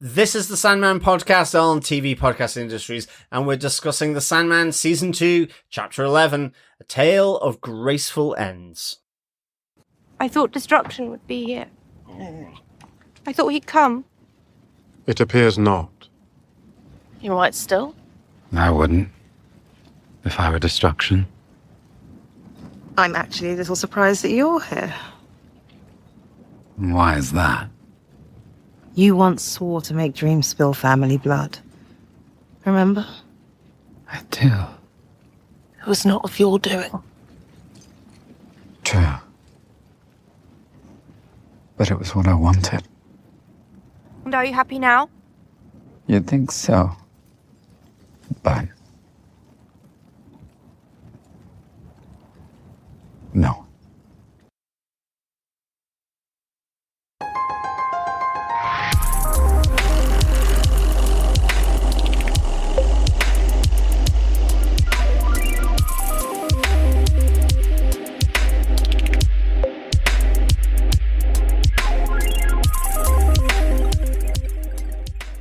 This is the Sandman podcast on TV Podcast Industries, and we're discussing the Sandman Season 2, Chapter 11, A Tale of Graceful Ends. I thought destruction would be here. I thought he'd come. It appears not. You might still. I wouldn't, if I were destruction. I'm actually a little surprised that you're here. Why is that? You once swore to make dreams spill family blood. Remember? I do. It was not of your doing. True. But it was what I wanted. And are you happy now? You'd think so. But... no.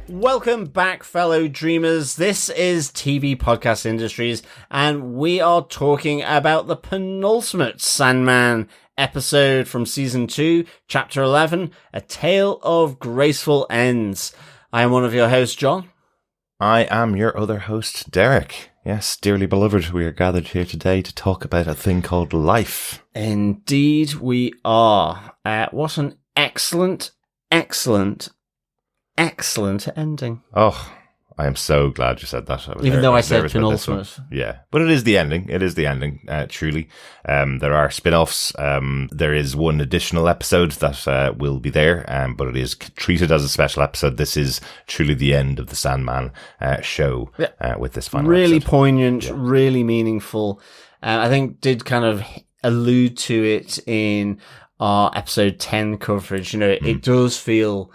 Welcome back, fellow dreamers. This is TV Podcast Industries, and we are talking about the penultimate Sandman episode from Season 2, Chapter 11, A Tale of Graceful Ends. I am one of your hosts, John. I am your other host, Derek. Yes, dearly beloved, we are gathered here today to talk about a thing called life. Indeed we are. What an excellent ending. Oh, I am so glad you said that. Even though I said penultimate. Yeah, but it is the ending. It is the ending, truly. There are spin-offs. There is one additional episode that will be there, but it is treated as a special episode. This is truly the end of the Sandman show with this final really episode. Poignant, really meaningful. I think did kind of allude to it in our episode 10 coverage. You know, it does feel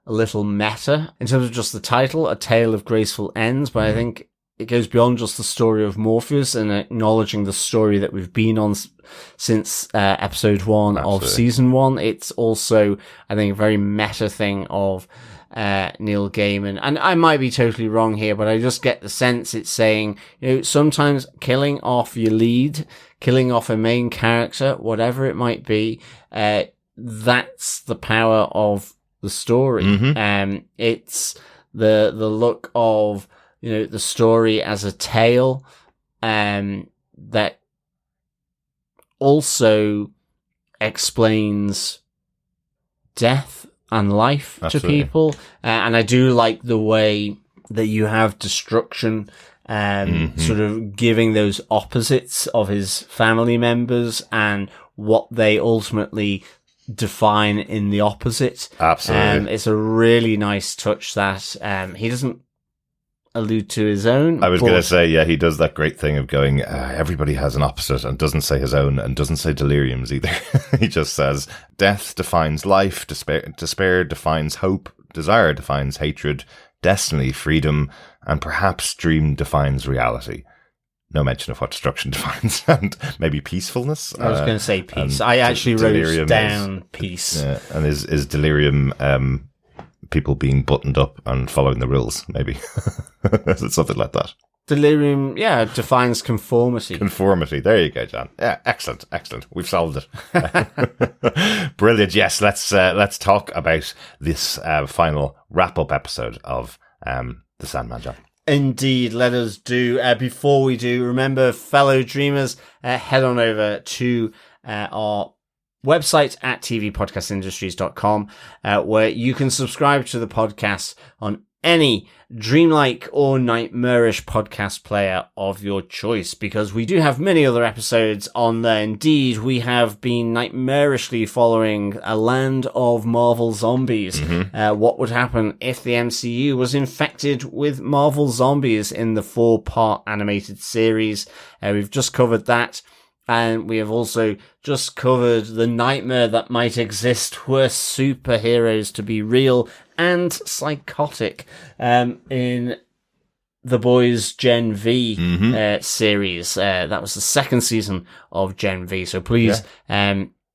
a little meta in terms of just the title, A Tale of Graceful Ends, but I think it goes beyond just the story of Morpheus and acknowledging the story that we've been on since episode 1 of season 1. It's also, I think, a very meta thing of Neil Gaiman. And I might be totally wrong here, but I just get the sense it's saying, you know, sometimes killing off your lead, killing off a main character, whatever it might be, that's the power of the story. It's the look of, you know, the story as a tale that also explains death and life to people. And I do like the way that you have destruction sort of giving those opposites of his family members and what they ultimately define in the opposite. Absolutely. It's a really nice touch that he doesn't allude to his own. I was going to say, yeah, he does that great thing of going, everybody has an opposite, and doesn't say his own, and doesn't say deliriums either. He just says, death defines life, despair defines hope, desire defines hatred, destiny, freedom, and perhaps dream defines reality. No mention of what destruction defines, and maybe peacefulness. I was going to say peace. I actually wrote down peace. Yeah, and is delirium people being buttoned up and following the rules, maybe? Is it something like that? Delirium, yeah, defines conformity. Conformity. There you go, John. Yeah, excellent. We've solved it. Brilliant. Yes, let's talk about this final wrap-up episode of The Sandman, John. Indeed, let us do. Before we do, remember, fellow dreamers, head on over to our website at tvpodcastindustries.com, where you can subscribe to the podcast on any dreamlike or nightmarish podcast player of your choice, because we do have many other episodes on there. Indeed, we have been nightmarishly following A Land of Marvel Zombies. What would happen if the MCU was infected with Marvel zombies in the 4-part animated series? We've just covered that. And we have also just covered the nightmare that might exist were superheroes to be real and psychotic in The Boys Gen V series. That was the second season of Gen V. So please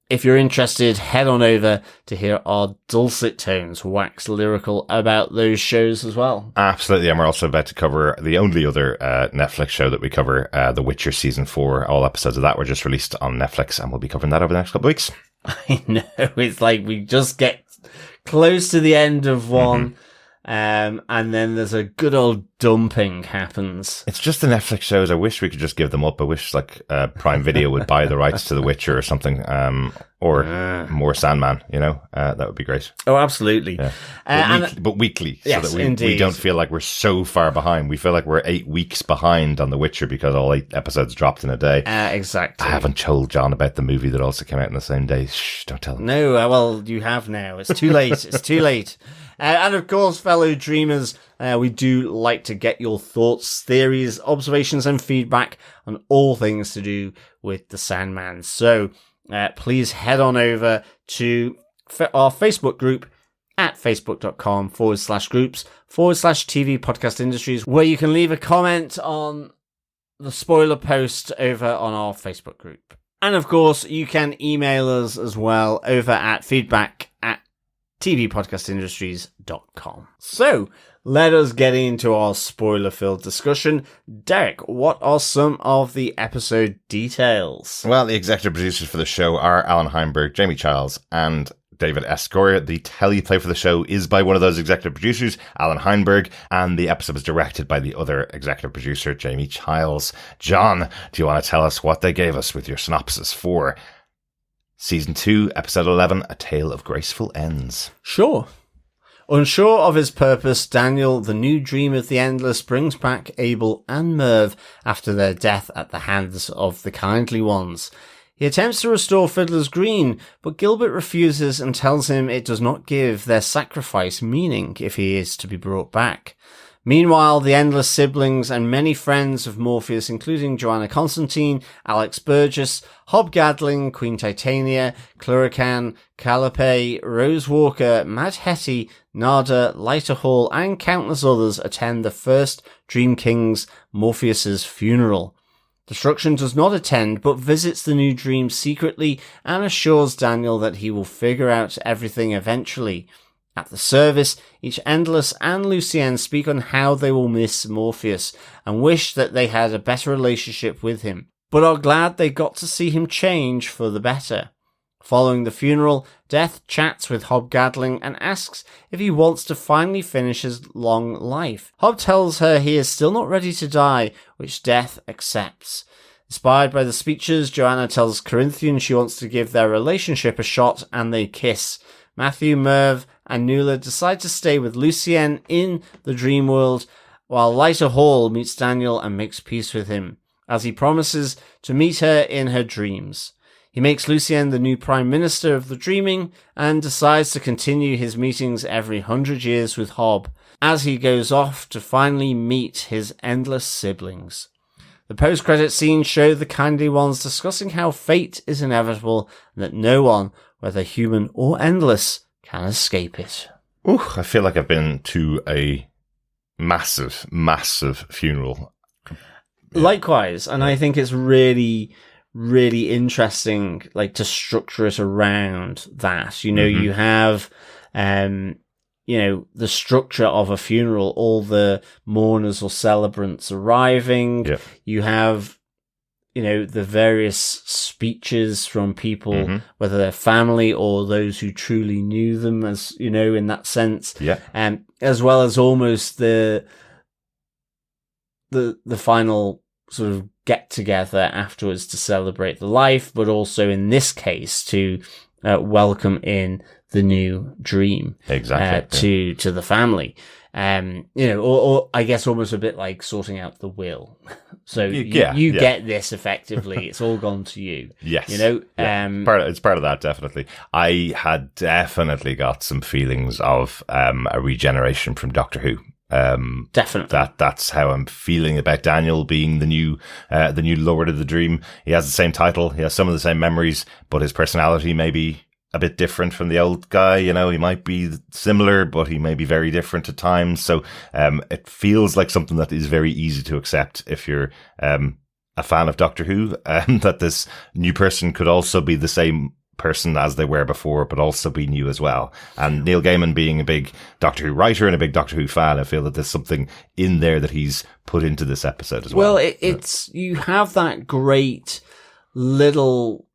if you're interested, head on over to hear our dulcet tones wax lyrical about those shows as well. Absolutely, and we're also about to cover the only other Netflix show that we cover, The Witcher Season 4. All episodes of that were just released on Netflix, and we'll be covering that over the next couple of weeks. I know, it's like we just get close to the end of one, and then there's a good old dumping happens. It's just the Netflix shows. I wish we could just give them up. I wish Prime Video would buy the rights to The Witcher or something, or more Sandman. That would be great. Oh, absolutely. Yeah. But weekly, yes, so that we don't feel like we're so far behind. We feel like we're 8 weeks behind on The Witcher because all 8 episodes dropped in a day. Exactly. I haven't told John about the movie that also came out in the same day. Shh, don't tell him. No, well, you have now. It's too late. It's too late. And of course, fellow dreamers, we do like to get your thoughts, theories, observations, and feedback on all things to do with the Sandman. So please head on over to our Facebook group at facebook.com/groups/TV Podcast Industries, where you can leave a comment on the spoiler post over on our Facebook group. And of course, you can email us as well over at feedback@tvpodcastindustries.com. So, let us get into our spoiler-filled discussion. Derek, what are some of the episode details? Well, the executive producers for the show are Allan Heinberg, Jamie Childs, and David S. Goyer. The teleplay for the show is by one of those executive producers, Allan Heinberg, and the episode was directed by the other executive producer, Jamie Childs. John, do you want to tell us what they gave us with your synopsis for Season 2, Episode 11, A Tale of Graceful Ends? Sure. Unsure of his purpose, Daniel, the new dream of the Endless, brings back Abel and Merv after their death at the hands of the Kindly Ones. He attempts to restore Fiddler's Green, but Gilbert refuses and tells him it does not give their sacrifice meaning if he is to be brought back. Meanwhile, the Endless siblings and many friends of Morpheus, including Johanna Constantine, Alex Burgess, Hob Gadling, Queen Titania, Cluracan, Calliope, Rose Walker, Mad Hettie, Nada, Lyta Hall, and countless others attend the first Dream King's Morpheus's funeral. Destruction does not attend, but visits the new dream secretly and assures Daniel that he will figure out everything eventually. At the service, each Endless and Lucienne speak on how they will miss Morpheus and wish that they had a better relationship with him, but are glad they got to see him change for the better. Following the funeral, Death chats with Hob Gadling and asks if he wants to finally finish his long life. Hob tells her he is still not ready to die, which Death accepts. Inspired by the speeches, Johanna tells Corinthian she wants to give their relationship a shot, and they kiss. Matthew, Merv, and Nuala decide to stay with Lucienne in the dream world, while Lyta Hall meets Daniel and makes peace with him, as he promises to meet her in her dreams. He makes Lucienne the new Prime Minister of the Dreaming and decides to continue his meetings every 100 years with Hob, as he goes off to finally meet his Endless siblings. The post-credit scenes show the Kindly Ones discussing how fate is inevitable and that no one, whether human or endless, can escape it. Ooh, I feel like I've been to a massive, massive funeral. Likewise, and I think it's really, really interesting, like, to structure it around that. You know, you have, the structure of a funeral, all the mourners or celebrants arriving. Yep. You have, the various speeches from people, whether they're family or those who truly knew them, as, in that sense. Yeah. As well as almost the final sort of get together afterwards to celebrate the life, but also in this case to welcome in the new dream. Exactly. To the family. Or I guess almost a bit like sorting out the will. So you get this effectively. It's all gone to you. Yes. It's part of that, definitely. I had definitely got some feelings of a regeneration from Doctor Who. Definitely. That's how I'm feeling about Daniel being the new Lord of the Dream. He has the same title. He has some of the same memories, but his personality may be a bit different from the old guy. He might be similar, but he may be very different at times. So it feels like something that is very easy to accept if you're a fan of Doctor Who, that this new person could also be the same person as they were before, but also be new as well. And Neil Gaiman being a big Doctor Who writer and a big Doctor Who fan, I feel that there's something in there that he's put into this episode as well. Well, it's you have that great little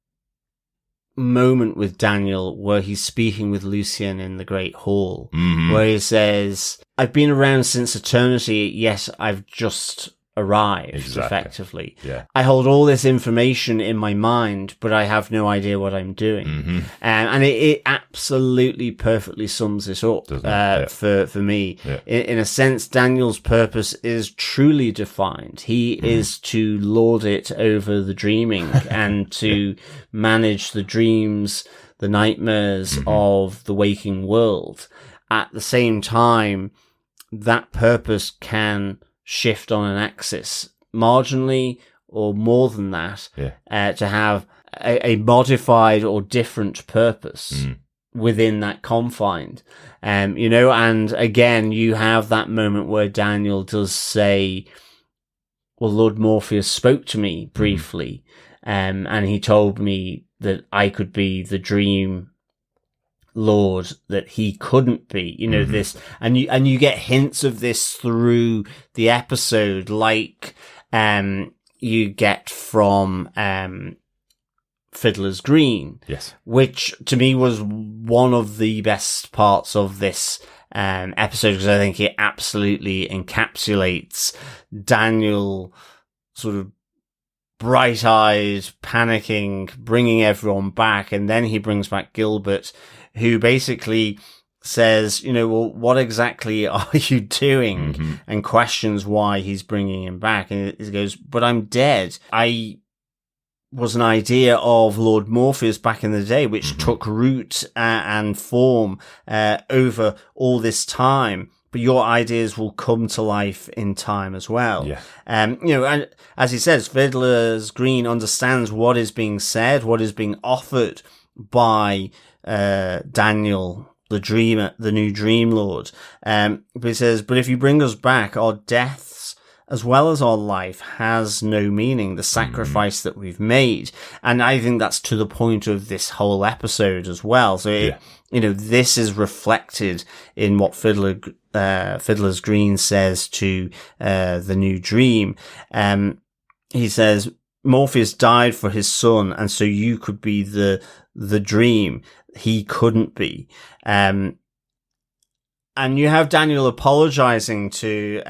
moment with Daniel where he's speaking with Lucien in the Great Hall, where he says, I've been around since eternity, yet I've just arrived, effectively. Yeah. I hold all this information in my mind, but I have no idea what I'm doing. And it absolutely perfectly sums this up for me. Yeah. In a sense, Daniel's purpose is truly defined. He is to lord it over the dreaming and to manage the dreams, the nightmares of the waking world. At the same time, that purpose can shift on an axis marginally or more than that, to have a modified or different purpose within that confine. And again, you have that moment where Daniel does say, well, Lord Morpheus spoke to me briefly, and he told me that I could be the dream lord that he couldn't be, this, and you get hints of this through the episode, like you get from Fiddler's Green, which to me was one of the best parts of this episode, because I think it absolutely encapsulates Daniel sort of bright-eyed, panicking, bringing everyone back, and then he brings back Gilbert, who basically says, well, what exactly are you doing? And questions why he's bringing him back. And he goes, but I'm dead. I was an idea of Lord Morpheus back in the day, which took root and form over all this time. But your ideas will come to life in time as well. And as he says, Fiddler's Green understands what is being said, what is being offered by Daniel, the dreamer, the new Dream Lord. But he says, but if you bring us back, our deaths as well as our life has no meaning, the sacrifice that we've made. And I think that's to the point of this whole episode as well. So, this is reflected in what Fiddler's Green says to the new Dream. He says, Morpheus died for his son, and so you could be the dream he couldn't be. And you have Daniel apologizing to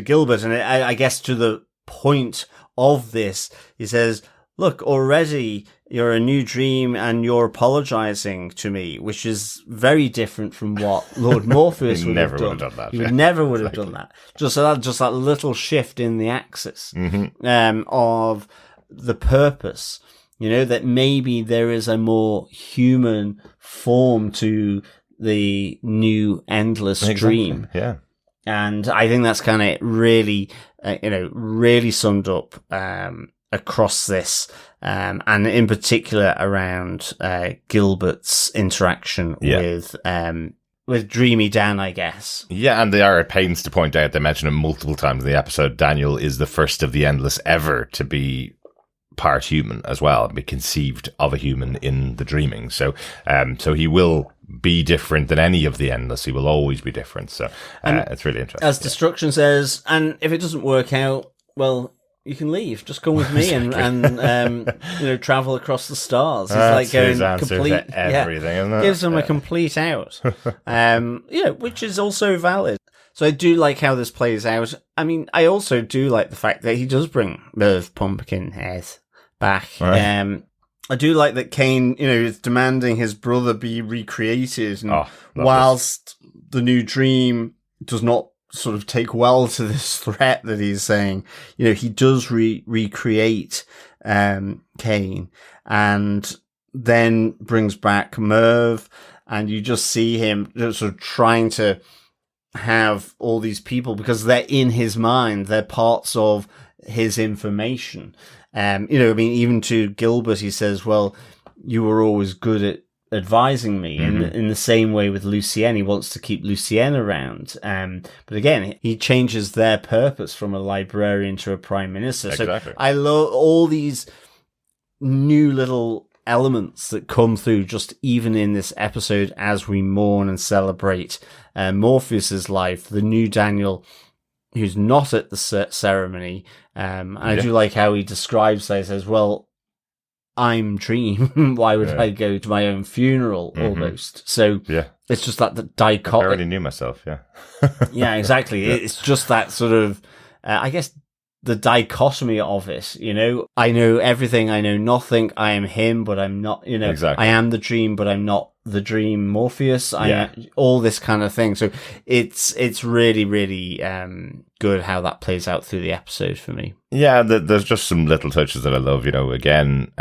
Gilbert, and I guess to the point of this, he says, look, already you're a new dream and you're apologizing to me, which is very different from what Lord Morpheus would have done. He never would have done that. Just that little shift in the axis of the purpose. That maybe there is a more human form to the new endless dream. Yeah. And I think that's kind of really, really summed up across this, and in particular around Gilbert's interaction with Dreamy Dan, I guess. Yeah, and they are at pains to point out, they mention him multiple times in the episode, Daniel is the first of the Endless ever to be part human as well, and be conceived of a human in the dreaming. So he will be different than any of the Endless. He will always be different. So it's really interesting. As Destruction says, and if it doesn't work out, well, you can leave. Just come with me and travel across the stars. It's like going complete everything, isn't it? Gives them a complete out. Which is also valid. So I do like how this plays out. I mean, I also do like the fact that he does bring Merv Pumpkinhead back. Right. I do like that Kane, is demanding his brother be recreated, and whilst the new Dream does not sort of take well to this threat that he's saying, he does recreate Kane, and then brings back Merv, and you just see him sort of trying to have all these people, because they're in his mind, they're parts of his information. Even to Gilbert, he says, well, you were always good at advising me. And in the same way with Lucienne, he wants to keep Lucienne around. But again, he changes their purpose from a librarian to a prime minister. Exactly. So I love all these new little elements that come through just even in this episode as we mourn and celebrate Morpheus's life, the new Daniel who's not at the ceremony. I do like how he describes that. He says, well, I'm Dream. Why would I go to my own funeral almost? So it's just that the dichotomy. I already knew myself, yeah, exactly. It's just that sort of, I guess, the dichotomy of it, you know? I know everything, I know nothing, I am him, but I'm not, you know, exactly. I am the Dream, but I'm not the Dream Morpheus. I am, all this kind of thing. So it's really, really good how that plays out through the episode for me. Yeah, there's just some little touches that I love. You know, again,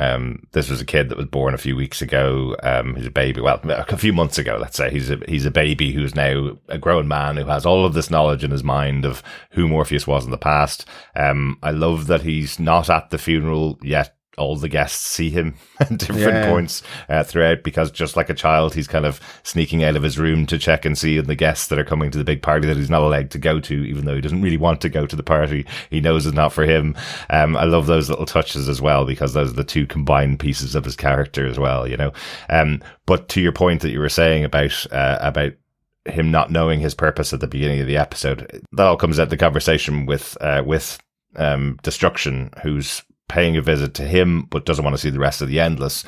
this was a kid that was born a few weeks ago. He's a baby. Well, a few months ago, let's say. He's a baby who's now a grown man who has all of this knowledge in his mind of who Morpheus was in the past. I love that he's not at the funeral yet. All the guests see him at different points throughout, because just like a child, he's kind of sneaking out of his room to check and see the guests that are coming to the big party that he's not allowed to go to, even though he doesn't really want to go to the party. He knows it's not for him. I love those little touches as well, because those are the two combined pieces of his character as well, you know. But to your point that you were saying about him not knowing his purpose at the beginning of the episode, that all comes out of the conversation with Destruction, who's paying a visit to him but doesn't want to see the rest of the Endless.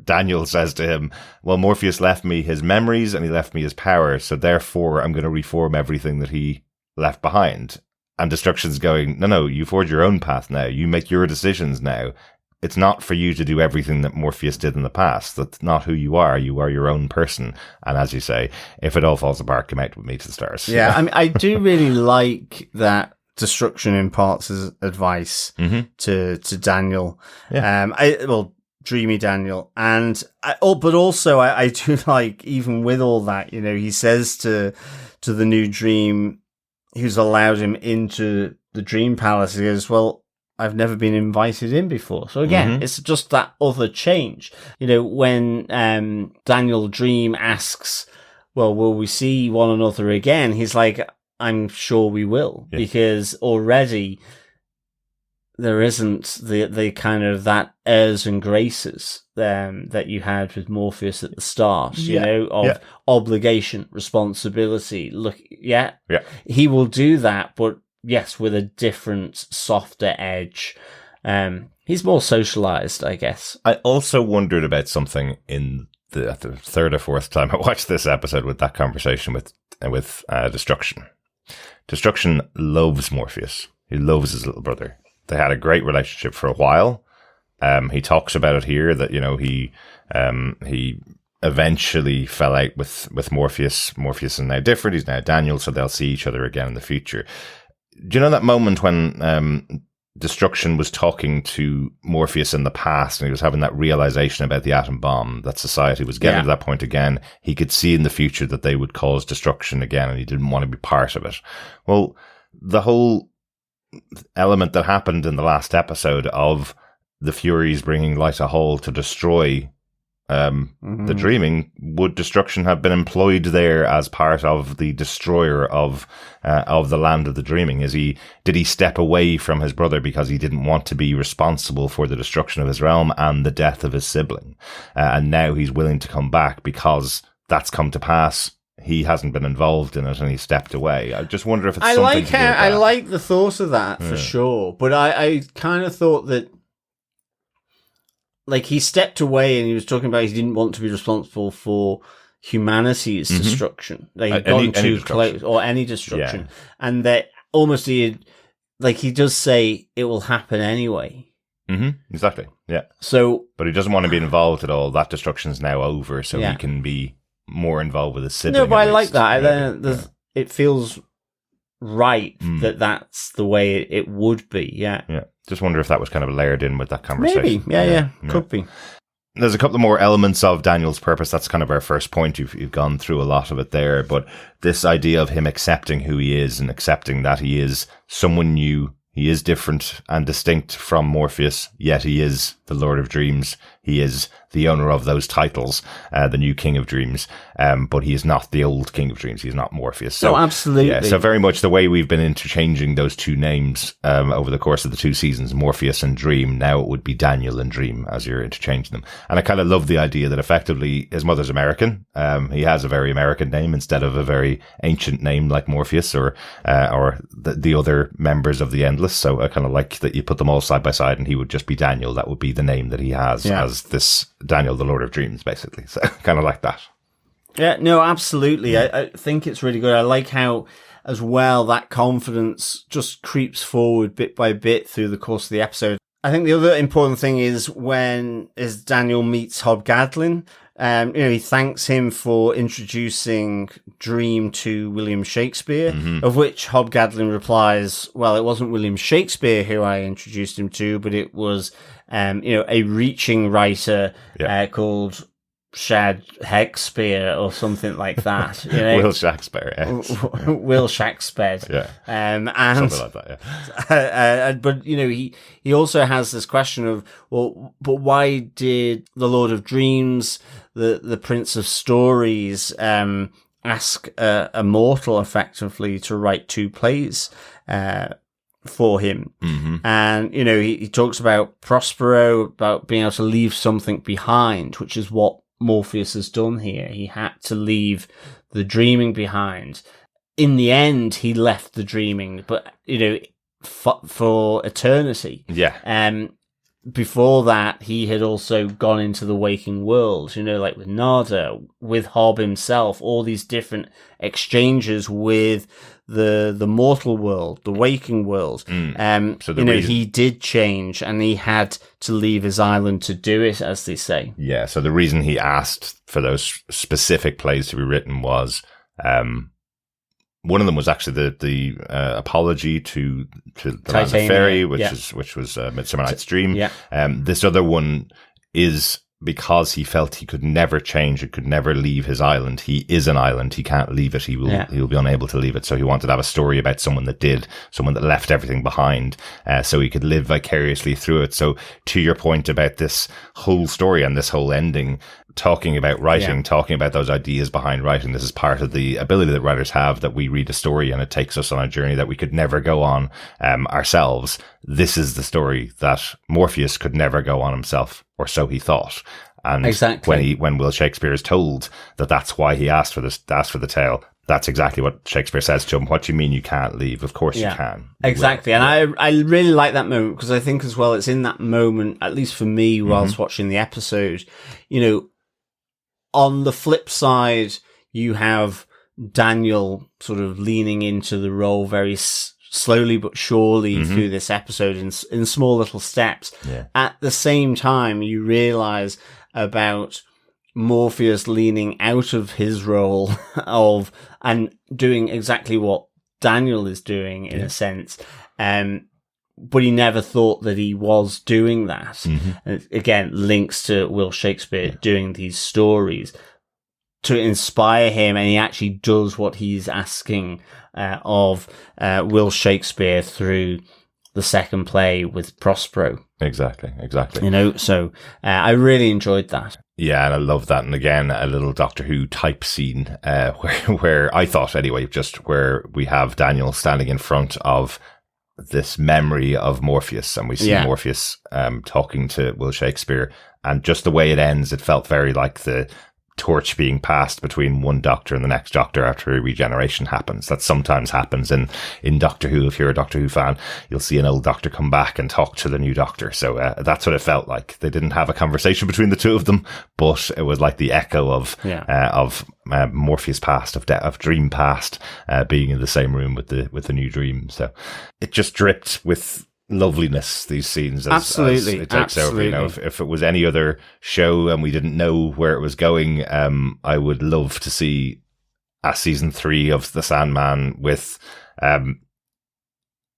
Daniel says to him, well, Morpheus left me his memories and he left me his power, so therefore I'm going to reform everything that he left behind. And Destruction's going, no, you forge your own path now, you make your decisions now. It's not for you to do everything that Morpheus did in the past. That's not who you are your own person. And as you say, if it all falls apart, come out with me to the stars. Yeah, I mean, I do really like that Destruction imparts his advice to Daniel. Dreamy Daniel. And but also I do like, even with all that, you know, he says to the new Dream who's allowed him into the Dream Palace, he goes, well, I've never been invited in before. So again, it's just that other change. You know, when Daniel Dream asks, well, will we see one another again? He's like, I'm sure we will, because already there isn't the kind of that airs and graces that you had with Morpheus at the start, you know, of obligation, responsibility. Look, he will do that, but yes, with a different, softer edge. He's more socialized, I guess. I also wondered about something in the third or fourth time I watched this episode with that conversation with Destruction. Destruction loves Morpheus. He loves his little brother. They had a great relationship for a while. He talks about it here that, you know, he eventually fell out with Morpheus. Morpheus is now different. He's now Daniel, so they'll see each other again in the future. Do you know that moment when Destruction was talking to Morpheus in the past, and he was having that realization about the atom bomb, that society was getting to that point again? He could see in the future that they would cause destruction again, and he didn't want to be part of it. Well, the whole element that happened in the last episode of the Furies bringing Lyta Hall to destroy the Dreaming, would Destruction have been employed there as part of the destroyer of the land of the Dreaming? Did he step away from his brother because he didn't want to be responsible for the destruction of his realm and the death of his sibling? And now he's willing to come back because that's come to pass. He hasn't been involved in it and he stepped away. I just wonder if it's something to do with that. I like the thought of that for sure, but I kind of thought that, like, he stepped away and he was talking about he didn't want to be responsible for humanity's destruction. Like, he'd gone too close, or any destruction. Yeah. And that almost he does say it will happen anyway. Exactly. Yeah. So, but he doesn't want to be involved at all. That destruction's now over, so he can be more involved with his sibling. No, but I like that. It feels right that that's the way it would be. Yeah. Yeah. Just wonder if that was kind of layered in with that conversation. Maybe. Yeah. Could be. There's a couple more elements of Daniel's purpose. That's kind of our first point. You've gone through a lot of it there, but this idea of him accepting who he is and accepting that he is someone new. He is different and distinct from Morpheus, yet he is the Lord of Dreams. he is the owner of those titles, the new King of Dreams, but he is not the old King of Dreams. He's not Morpheus. So, absolutely. Yeah, so very much the way we've been interchanging those two names over the course of the 2 seasons, Morpheus and Dream, now it would be Daniel and Dream as you're interchanging them. And I kind of love the idea that effectively his mother's American. He has a very American name instead of a very ancient name like Morpheus or the other members of the Endless. So I kind of like that you put them all side by side and he would just be Daniel. That would be the name that he has as this Daniel, the Lord of Dreams, basically. So kind of like that. Yeah, no, absolutely. I think it's really good. I like how, as well, that confidence just creeps forward bit by bit through the course of the episode. I think the other important thing is as Daniel meets Hob Gadling. He thanks him for introducing Dream to William Shakespeare, of which Hob Gadling replies, well, it wasn't William Shakespeare who I introduced him to, but it was, a reaching writer called Shad Hexpear or something like that. Will Shakespeare. Will Shakespeare. Yeah. And something like that, yeah. But, he also has this question of, well, but why did the Lord of Dreams, the Prince of Stories, ask a mortal effectively to write 2 plays, for him? And, he talks about Prospero, about being able to leave something behind, which is what Morpheus has done here. He had to leave the dreaming behind. In the end, he left the dreaming, but, for eternity. Yeah. Before that, he had also gone into the waking world, like with Nada, with Hob himself, all these different exchanges with the mortal world, the waking world. So he did change and he had to leave his island to do it, as they say. Yeah. So the reason he asked for those specific plays to be written was, one of them was actually the apology to the Land of Fairy, which was Midsummer Night's Dream. Yeah. This other one is because he felt he could never change, it could never leave his island. He is an island. He can't leave it. He'll be unable to leave it. So he wanted to have a story about someone that did, someone that left everything behind, so he could live vicariously through it. So to your point about this whole story and this whole ending, talking about writing, talking about those ideas behind writing, this is part of the ability that writers have, that we read a story and it takes us on a journey that we could never go on ourselves. This is the story that Morpheus could never go on himself, or so he thought. And exactly. when Will Shakespeare is told that that's why he asked for the tale, that's exactly what Shakespeare says to him. What do you mean you can't leave? Of course you can. Exactly. And I really like that moment, because I think as well, it's in that moment, at least for me, whilst watching the episode, on the flip side, you have Daniel sort of leaning into the role very slowly but surely through this episode in small little steps. Yeah. At the same time, you realize about Morpheus leaning out of his role and doing exactly what Daniel is doing in a sense. But he never thought that he was doing that. And again, links to Will Shakespeare doing these stories to inspire him, and he actually does what he's asking of Will Shakespeare through the second play with Prospero. Exactly. So I really enjoyed that. Yeah, and I love that. And again, a little Doctor Who type scene where I thought anyway, just where we have Daniel standing in front of this memory of Morpheus, and we see Morpheus talking to Will Shakespeare, and just the way it ends, it felt very like the torch being passed between one Doctor and the next Doctor after a regeneration happens. That sometimes happens in Doctor Who. If you're a Doctor Who fan, you'll see an old Doctor come back and talk to the new Doctor. So that's what it felt like. They didn't have a conversation between the two of them, but it was like the echo of Morpheus past, of Dream past, being in the same room with the new Dream. So it just dripped with loveliness, these scenes, as it takes over. If it was any other show and we didn't know where it was going, I would love to see a season 3 of The Sandman with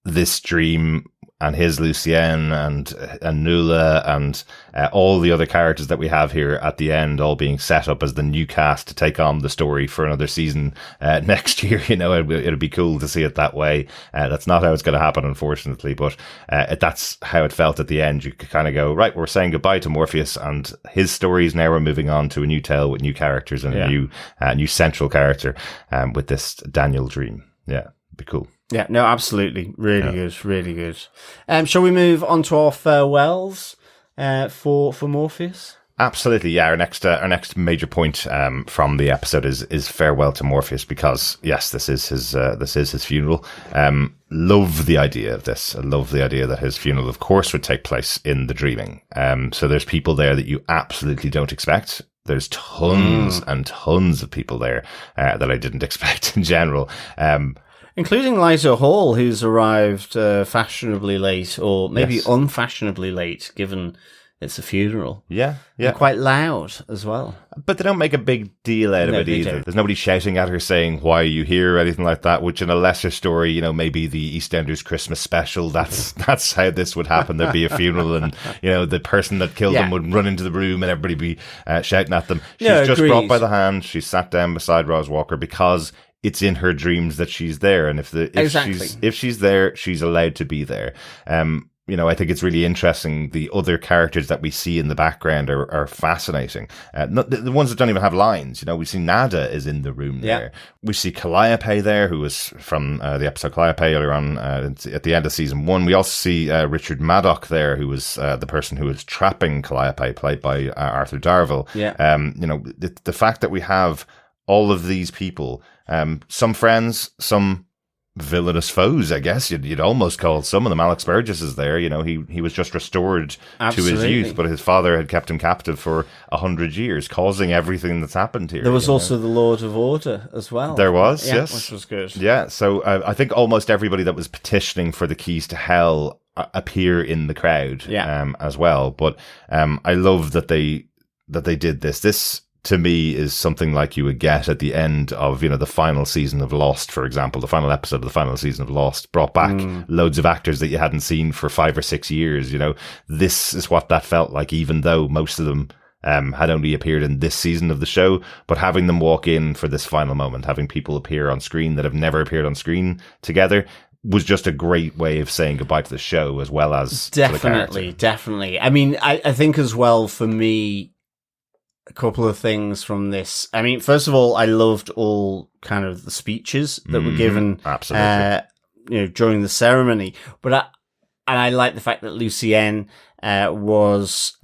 this Dream his Lucienne and Nuala and all the other characters that we have here at the end, all being set up as the new cast to take on the story for another season next year. It'd be cool to see it that way. That's not how it's going to happen, unfortunately, but that's how it felt at the end. You could kind of go, right, we're saying goodbye to Morpheus and his stories. Now we're moving on to a new tale with new characters and a new central character with this Daniel dream. Yeah, it'd be cool. Yeah, no, absolutely. Really good, really good. Shall we move on to our farewells for Morpheus? Absolutely, yeah. Our next major point from the episode is farewell to Morpheus, because yes, this is his funeral. Love the idea of this. I love the idea that his funeral, of course, would take place in the dreaming. So there's people there that you absolutely don't expect. There's tons and tons of people there that I didn't expect in general. Including Lyta Hall, who's arrived fashionably late, or maybe unfashionably late, given it's a funeral. Yeah. And quite loud as well. But they don't make a big deal out of it either. There's nobody shouting at her saying, "Why are you here?" or anything like that, which in a lesser story, maybe the EastEnders Christmas special, that's how this would happen. There'd be a funeral and, the person that killed them would run into the room and everybody be shouting at them. She's just brought by the hand. She's sat down beside Roz Walker because it's in her dreams that she's there. And if she's there, she's allowed to be there. I think it's really interesting. The other characters that we see in the background are fascinating. The ones that don't even have lines. We see Nada is in the room there. We see Calliope there, who was from the episode Calliope earlier on at the end of season 1. We also see Richard Maddock there, who was the person who was trapping Calliope, played by Arthur Darvill. Yeah. The fact that we have all of these people, some friends, some villainous foes, I guess you'd almost call some of them. Alex Burgess is there. He was just restored to his youth, but his father had kept him captive for 100 years, causing everything that's happened here. There was also the Lord of Order as well. There was, yes, which was good. Yeah, so I think almost everybody that was petitioning for the keys to hell appear in the crowd, as well. But I love that they did this. This, to me, is something like you would get at the end of, the final season of Lost, for example. The final episode of the final season of Lost brought back loads of actors that you hadn't seen for 5 or 6 years. This is what that felt like, even though most of them had only appeared in this season of the show. But having them walk in for this final moment, having people appear on screen that have never appeared on screen together, was just a great way of saying goodbye to the show, as well as definitely. I mean, I think as well, for me, a couple of things from this. I mean, first of all, I loved all kind of the speeches that were given, absolutely, during the ceremony. But I like the fact that Lucienne was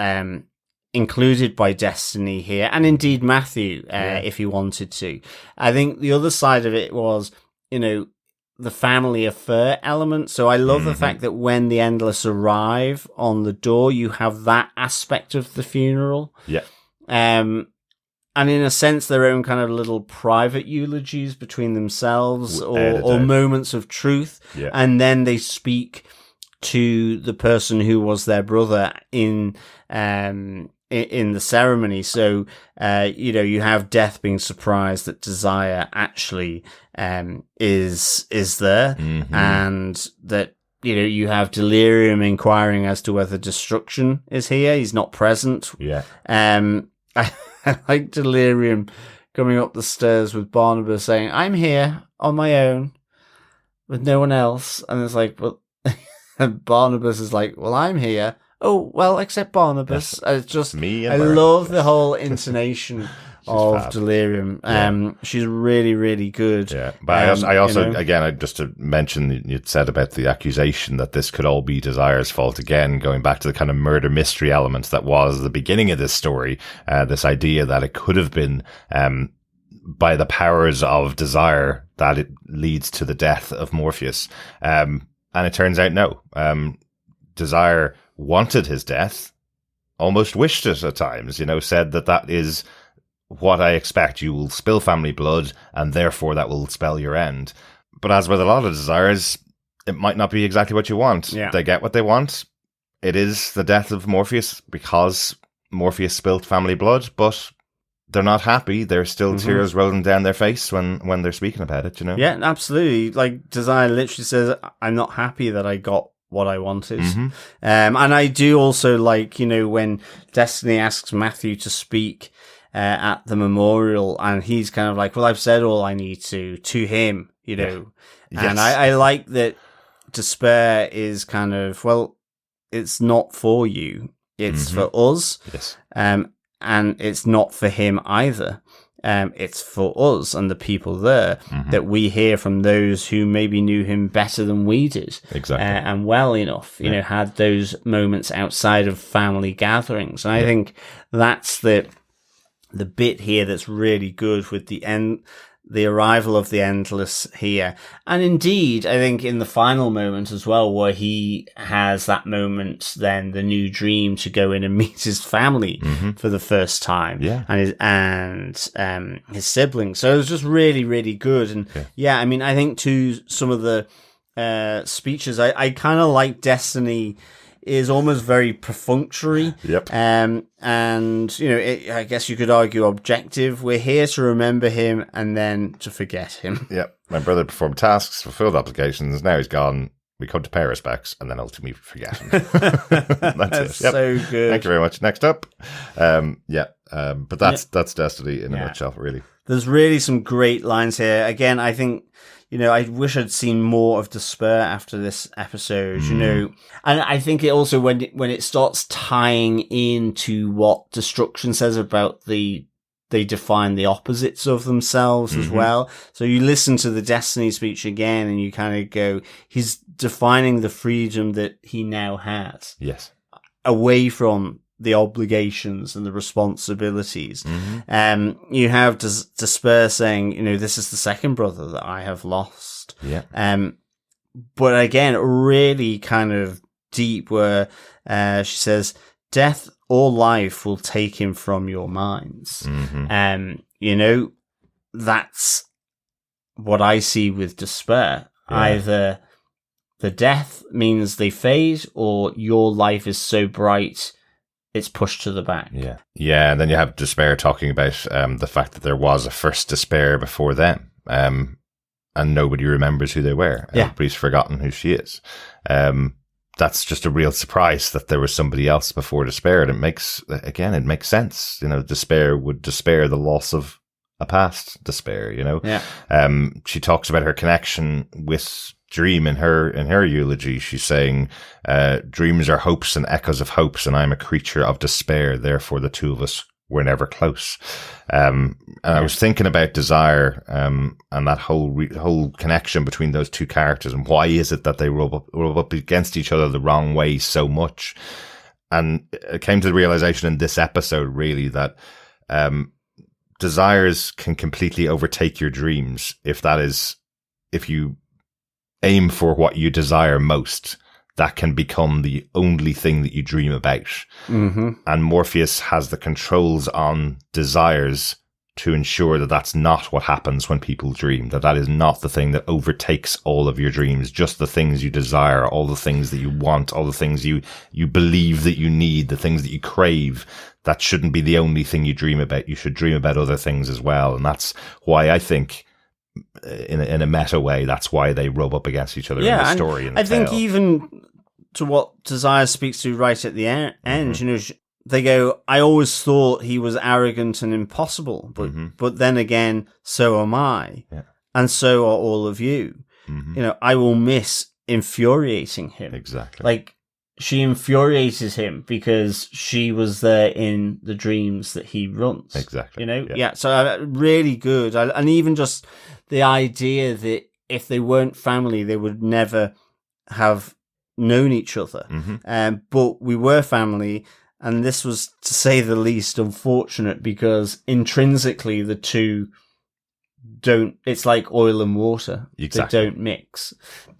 included by Destiny here, and indeed Matthew, if he wanted to. I think the other side of it was, the family affair element. So I love the fact that when the Endless arrive on the door, you have that aspect of the funeral. Yeah. And in a sense, their own kind of little private eulogies between themselves, or moments of truth. Yeah. And then they speak to the person who was their brother in the ceremony. So, you have Death being surprised that Desire actually is there, and that, you have Delirium inquiring as to whether Destruction is here. He's not present. Yeah. I like Delirium coming up the stairs with Barnabas saying, "I'm here on my own with no one else." And it's like, well, and Barnabas is like, "Well, I'm here." Oh, well, except Barnabas. It's just me. I love the whole intonation of fab. Delirium. She's really, really good. Yeah, but I also again, just to mention, you'd said about the accusation that this could all be Desire's fault. Again, going back to the kind of murder mystery element that was the beginning of this story, this idea that it could have been by the powers of Desire that it leads to the death of Morpheus, and it turns out no. Desire wanted his death, almost wished it at times. Said that is what I expect. You will spill family blood, and therefore that will spell your end. But as with a lot of desires, it might not be exactly what you want. Yeah. They get what they want. It is the death of Morpheus because Morpheus spilled family blood, but they're not happy. There's still tears rolling down their face when they're speaking about it, Yeah, absolutely. Like, Desire literally says, "I'm not happy that I got what I wanted. And I do also like, when Destiny asks Matthew to speak at the memorial, and he's kind of like, well, I've said all I need to him, Yes. And I like that despair is kind of, well, it's not for you, it's for us. Yes. And it's not for him either. It's for us and the people there that we hear from those who maybe knew him better than we did. Exactly. And well enough, had those moments outside of family gatherings. And I think that's the bit here that's really good with the arrival of the Endless here. And indeed, I think in the final moment as well, where he has that moment, then the new dream to go in and meet his family for the first time, and his siblings. So it was just really, really good. And I mean, I think to some of the speeches, I kind of like Destiny is almost very perfunctory. Yep. And, I guess you could argue objective. We're here to remember him and then to forget him. Yep. My brother performed tasks, fulfilled obligations. Now he's gone. We come to pay respects and then ultimately forget him. That's it. Yep. So good. Thank you very much. Next up. But that's Destiny in a nutshell, really. There's really some great lines here. Again, I think, I wish I'd seen more of despair after this episode, and I think it also, when it starts tying into what destruction says about they define the opposites of themselves as well. So you listen to the Destiny speech again and you kind of go, he's defining the freedom that he now has. Yes. Away from the obligations and the responsibilities. You have despair saying, this is the second brother that I have lost. Yeah. But again, really kind of deep, where she says, death or life will take him from your minds. That's what I see with despair. Either the death means they fade, or your life is so bright it's pushed to the back. Yeah, and then you have despair talking about the fact that there was a first despair before them, and nobody remembers who they were. Everybody's forgotten who she is. That's just a real surprise that there was somebody else before despair, and it makes sense. Despair would despair the loss of a past despair. She talks about her connection with Dream in her eulogy. She's saying, dreams are hopes and echoes of hopes, and I'm a creature of despair, therefore the two of us were never close. And I was thinking about desire, and that whole connection between those two characters, and why is it that they rub up against each other the wrong way so much. And it came to the realization in this episode, really, that desires can completely overtake your dreams if you aim for what you desire most. That can become the only thing that you dream about. And Morpheus has the controls on desires to ensure that that's not what happens when people dream, that is not the thing that overtakes all of your dreams, just the things you desire, all the things that you want, all the things you believe that you need, the things that you crave. That shouldn't be the only thing you dream about. You should dream about other things as well. And that's why I think, in a meta way, that's why they rub up against each other in the story. And I think even to what Desire speaks to right at the end, they go, I always thought he was arrogant and impossible, but then again, so am I, and so are all of you. I will miss infuriating him. Exactly. Like, she infuriates him because she was there in the dreams that he runs. Exactly. So really good. And even just the idea that if they weren't family, they would never have known each other. But we were family, and this was, to say the least, unfortunate, because intrinsically the two don't, it's like oil and water. Exactly. They don't mix.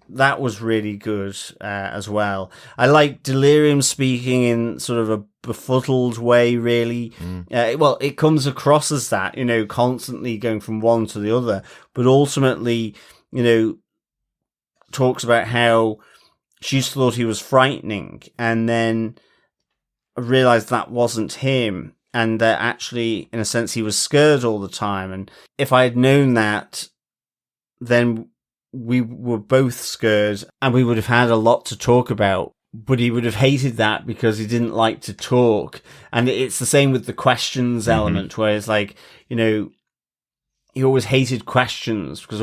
That was really good as well. I like Delirium speaking in sort of a befuddled way, really. It comes across as that, constantly going from one to the other, but ultimately, talks about how she used to thought he was frightening, and then realized that wasn't him, and that actually, in a sense, he was scared all the time. And if I had known that, then we were both scared and we would have had a lot to talk about, but he would have hated that because he didn't like to talk. And it's the same with the questions element, where it's like, you know, he always hated questions because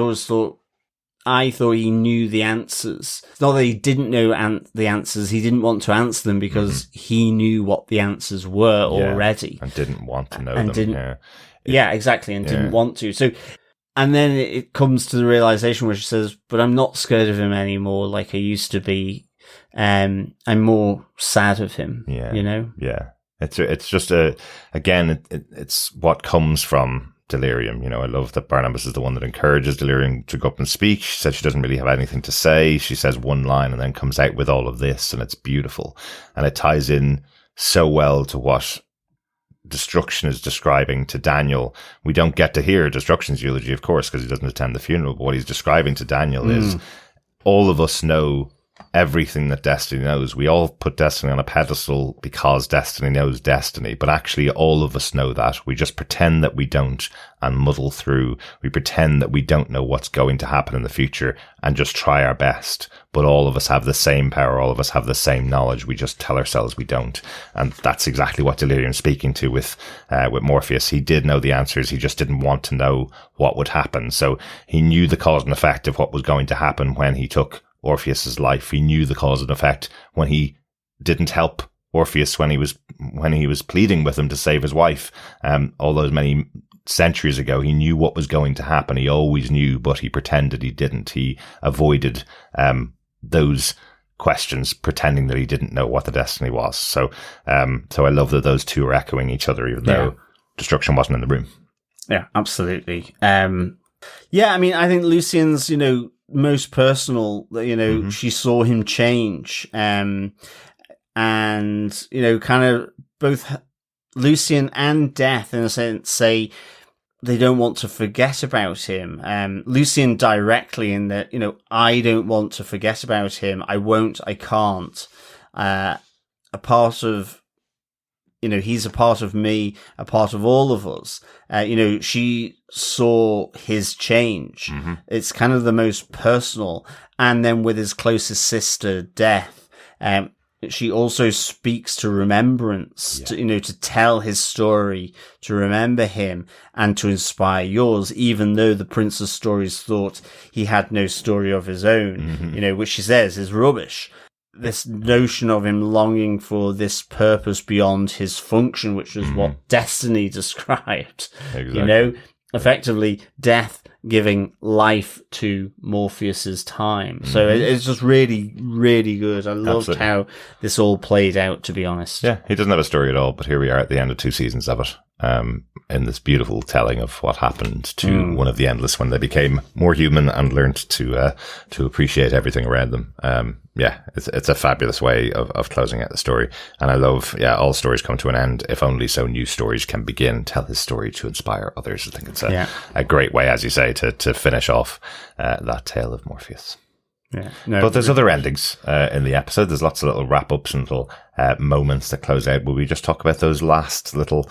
I thought he knew the answers. It's not that he didn't know the answers. He didn't want to answer them because he knew what the answers were already. And didn't want to know and them. Yeah, exactly. And didn't want to. So, and then it comes to the realization where she says, but I'm not scared of him anymore like I used to be. I'm more sad of him, you know? Yeah. It's just it's what comes from delirium. You know, I love that Barnabas is the one that encourages delirium to go up and speak. She said she doesn't really have anything to say. She says one line and then comes out with all of this, and it's beautiful. And it ties in so well to what Destruction is describing to Daniel. We don't get to hear Destruction's eulogy, of course, because he doesn't attend the funeral, but what he's describing to Daniel is all of us know everything that Destiny knows. We all put Destiny on a pedestal because Destiny knows Destiny, but actually all of us know that. We just pretend that we don't and muddle through. We pretend that we don't know what's going to happen in the future and just try our best. But all of us have the same power. All of us have the same knowledge. We just tell ourselves we don't. And that's exactly what Delirium's speaking to with Morpheus. He did know the answers. He just didn't want to know what would happen. So he knew the cause and effect of what was going to happen when he took Orpheus's life. He knew the cause and effect when he didn't help Orpheus when he was pleading with him to save his wife. All those many centuries ago, he knew what was going to happen. He always knew, but he pretended he didn't. He avoided those questions, pretending that he didn't know what the destiny was. So I love that those two are echoing each other, even though Destruction wasn't in the room. Yeah, absolutely. I mean, I think Lucien's, most personal, she saw him change, and kind of both Lucien and Death, in a sense, say they don't want to forget about him. Lucien directly in that, I don't want to forget about him. I won't. I can't. A part of, he's a part of me, a part of all of us. She saw his change. It's kind of the most personal. And then with his closest sister, Death, she also speaks to remembrance, to tell his story, to remember him, and to inspire yours, even though the Prince of Stories thought he had no story of his own, which she says is rubbish. This notion of him longing for this purpose beyond his function, which is what Destiny described. Exactly. Effectively, Death giving life to Morpheus's time. So it's just really, really good. I loved how this all played out, to be honest. Yeah, he doesn't have a story at all, but here we are at the end of 2 seasons of it. In this beautiful telling of what happened to one of the Endless when they became more human and learned to appreciate everything around them. It's a fabulous way of closing out the story. And I love, all stories come to an end, if only so new stories can begin. Tell his story to inspire others. I think it's a great way, as you say, to finish off that tale of Morpheus. Yeah, but there's other endings in the episode. There's lots of little wrap-ups and little moments that close out. Will we just talk about those last little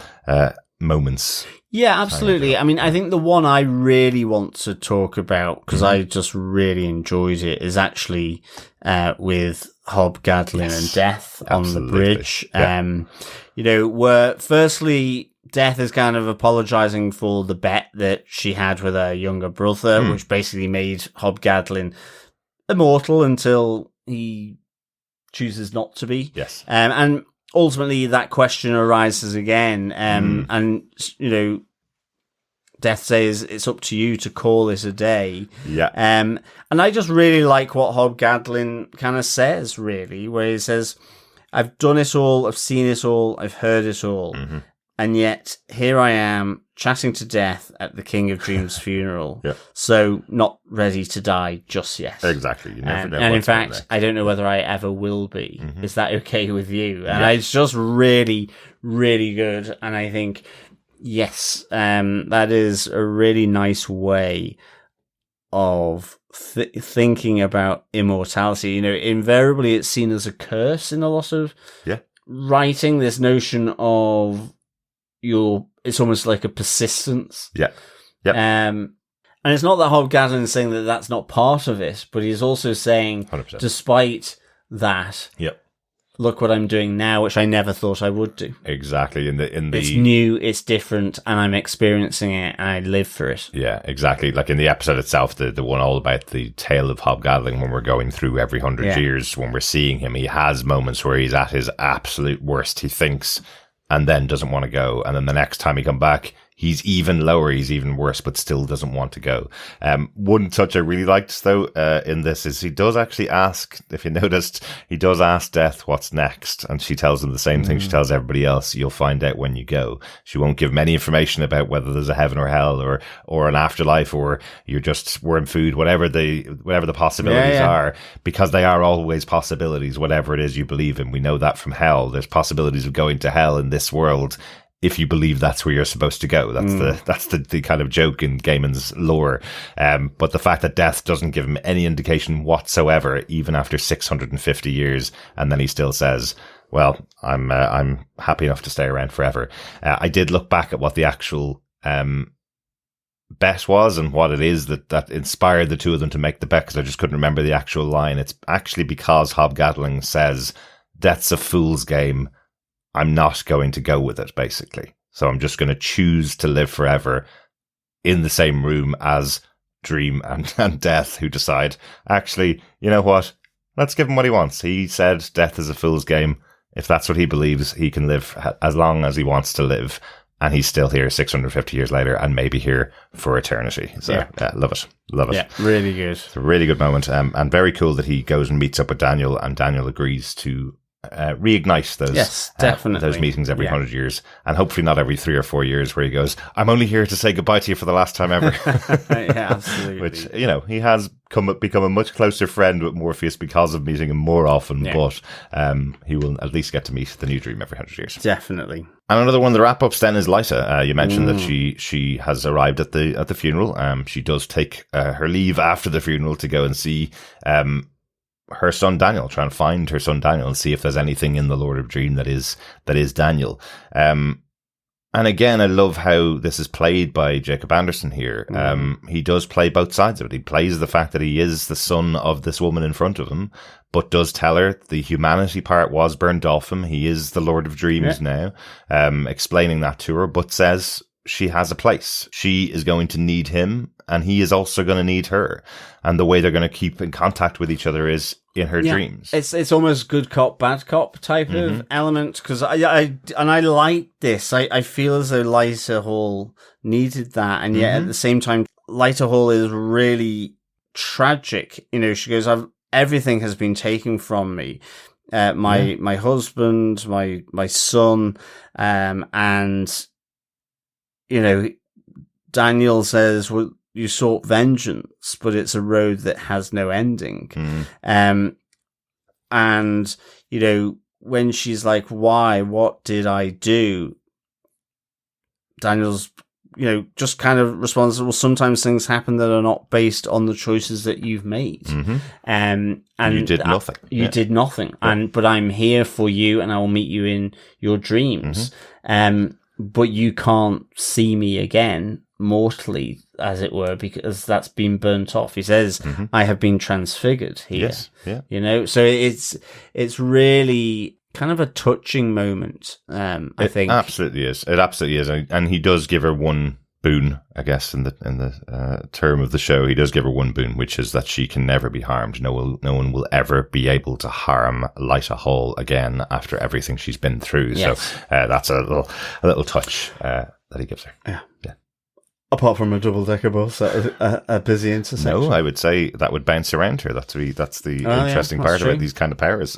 moments? Yeah, absolutely. I mean, I think the one I really want to talk about, because I just really enjoyed it, is actually with Hob Gadling and Death on the bridge. Yeah. Where firstly, Death is kind of apologizing for the bet that she had with her younger brother, which basically made Hob Gadling immortal until he chooses not to be. Yes. And ultimately that question arises again. And, Death says it's up to you to call it a day. Yeah. And I just really like what Hob Gadling kind of says, really, where he says, I've done it all, I've seen it all, I've heard it all. And yet here I am chatting to Death at the King of Dreams funeral. So not ready to die just yet. Exactly. You never know. And in fact, I don't know whether I ever will be. Is that okay with you? And it's just really, really good. And I think, yes, that is a really nice way of thinking about immortality. Invariably it's seen as a curse in a lot of writing, this notion of it's almost like a persistence. Yeah. And And it's not that Hob Gadling is saying that that's not part of it, but he's also saying, 100%. despite that, Yep. look what I'm doing now, which I never thought I would do. Exactly. It's new, it's different, and I'm experiencing it, and I live for it. Yeah, exactly. Like in the episode itself, the one all about the tale of Hob Gadling, when we're going through every 100 years, when we're seeing him, he has moments where he's at his absolute worst, he thinks, and then doesn't want to go. And then the next time he come back, he's even lower, he's even worse, but still doesn't want to go. One touch I really liked, though, in this is he does actually ask, if you noticed, he does ask Death what's next, and she tells him the same thing she tells everybody else: you'll find out when you go. She won't give him any information about whether there's a heaven or hell, or an afterlife, or you're just worm food, whatever the possibilities are, because they are always possibilities, whatever it is you believe in. We know that from hell. There's possibilities of going to hell in this world, if you believe that's where you're supposed to go. That's the kind of joke in Gaiman's lore. But the fact that Death doesn't give him any indication whatsoever, even after 650 years, and then he still says, well, I'm happy enough to stay around forever. I did look back at what the actual bet was and what it is that inspired the two of them to make the bet, because I just couldn't remember the actual line. It's actually because Hob Gadling says, "Death's a fool's game. I'm not going to go with it," basically. So I'm just going to choose to live forever in the same room as Dream and Death, who decide, actually, you know what? Let's give him what he wants. He said death is a fool's game. If that's what he believes, he can live as long as he wants to live. And he's still here 650 years later, and maybe here for eternity. So, love it. Love it. Yeah, really good. It's a really good moment. And very cool that he goes and meets up with Daniel, and Daniel agrees to reignite those meetings every 100 years, and hopefully not every 3 or 4 years, where he goes, "I'm only here to say goodbye to you for the last time ever." Yeah, absolutely. Which, he has become a much closer friend with Morpheus because of meeting him more often, but he will at least get to meet the new Dream every 100 years. Definitely. And another one of the wrap-ups then is Lyta. You mentioned that she has arrived at the funeral. She does take her leave after the funeral to go and see her son Daniel, try and find her son Daniel and see if there's anything in the Lord of Dream that is Daniel. And again, I love how this is played by Jacob Anderson here. He does play both sides of it. He plays the fact that he is the son of this woman in front of him, but does tell her the humanity part was burnt off him. He is the Lord of Dreams now, explaining that to her, but says she has a place. She is going to need him, and he is also going to need her. And the way they're going to keep in contact with each other is in her dreams. It's almost good cop, bad cop type of element, because I like this. I feel as though Lyta Hall needed that, and yet at the same time, Lyta Hall is really tragic. She goes, everything has been taken from me. My husband, my son, and Daniel says, well, you sought vengeance, but it's a road that has no ending. And, when she's like, why? What did I do? Daniel's, just kind of responds, well, sometimes things happen that are not based on the choices that you've made. And you did nothing. You did nothing. But I'm here for you, and I will meet you in your dreams. But you can't see me again mortally, as it were, because that's been burnt off. He says, I have been transfigured here. Yes. Yeah. So it's really kind of a touching moment. I think it absolutely is. It absolutely is. And he does give her one boon, I guess, in the term of the show. He does give her one boon, which is that she can never be harmed. No one will ever be able to harm Lyta Hall again after everything she's been through. Yes. So that's a little touch that he gives her. Yeah. Apart from a double-decker bus at a busy intersection. No, I would say that would bounce around her. That's the interesting part about these kind of powers.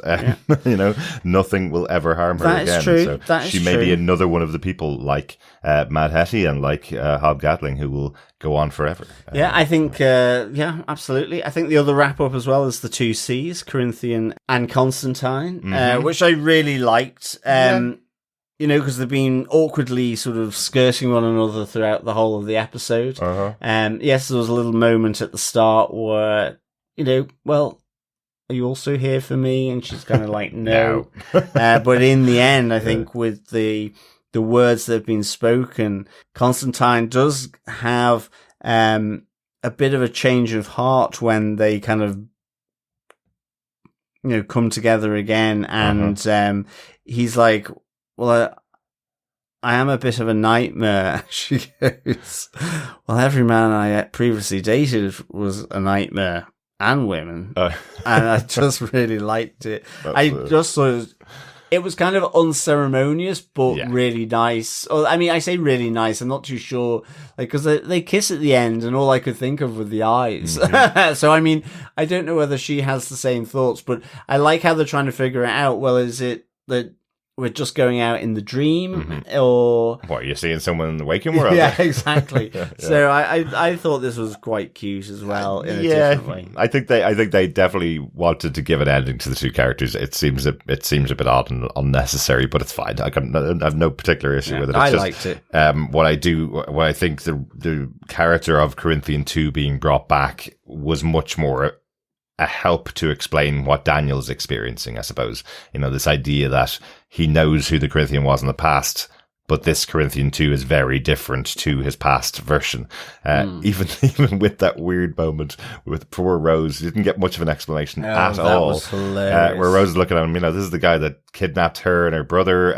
Nothing will ever harm her again. That is true. So that is she may be another one of the people like Mad Hettie and like Hob Gadling who will go on forever. I think, absolutely. I think the other wrap-up as well is the two C's, Corinthian and Constantine, which I really liked. Because they've been awkwardly sort of skirting one another throughout the whole of the episode. Yes, there was a little moment at the start where, well, are you also here for me? And she's kind of like, no. But in the end, I think with the words that have been spoken, Constantine does have a bit of a change of heart when they kind of, come together again. And he's like, well, I am a bit of a nightmare. She goes, well, every man I previously dated was a nightmare, and women. And I just really liked it. Just thought it was kind of unceremonious, but really nice. I mean, I say really nice. I'm not too sure, because they kiss at the end, and all I could think of were the eyes. Mm-hmm. So, I mean, I don't know whether she has the same thoughts, but I like how they're trying to figure it out. Well, is it that we're just going out in the dream, or what, you're seeing someone in the waking world? Yeah, exactly. So I thought this was quite cute as well in a different way. I think they definitely wanted to give an ending to the two characters. It seems a bit odd and unnecessary, but it's fine. I have no particular issue with it. I liked it. What I think the character of Corinthian 2 being brought back was much more a help to explain what Daniel's experiencing, I suppose. This idea that he knows who the Corinthian was in the past, but this Corinthian 2 is very different to his past version. Even with that weird moment with poor Rose, he didn't get much of an explanation at all. That was hilarious. Where Rose is looking at him, this is the guy that kidnapped her and her brother,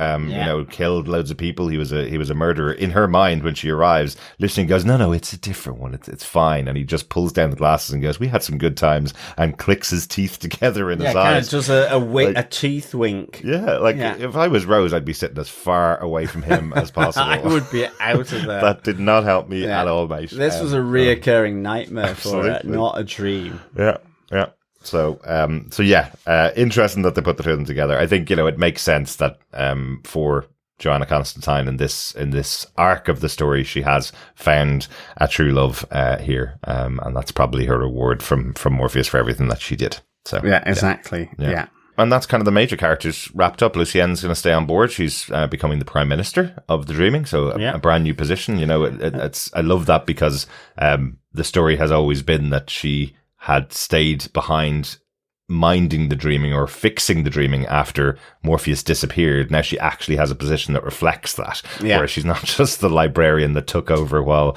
killed loads of people. He was a murderer. In her mind, when she arrives, listening goes, no, it's a different one. It's fine. And he just pulls down the glasses and goes, we had some good times, and clicks his teeth together in his eyes. Just a teeth wink. If I was Rose, I'd be sitting as far away from him as possible. I would be out of there. That did not help me at all, mate. This was a reoccurring nightmare for her, not a dream. Yeah. So interesting that they put the two of them together. I think, it makes sense that for Johanna Constantine in this arc of the story, she has found a true love here, and that's probably her reward from Morpheus for everything that she did. So yeah, exactly. Yeah. And that's kind of the major characters wrapped up. Lucienne's going to stay on board. She's becoming the Prime Minister of the Dreaming, so a brand new position. I love that because the story has always been that she had stayed behind minding the dreaming or fixing the dreaming after Morpheus disappeared. Now she actually has a position that reflects that, where she's not just the librarian that took over while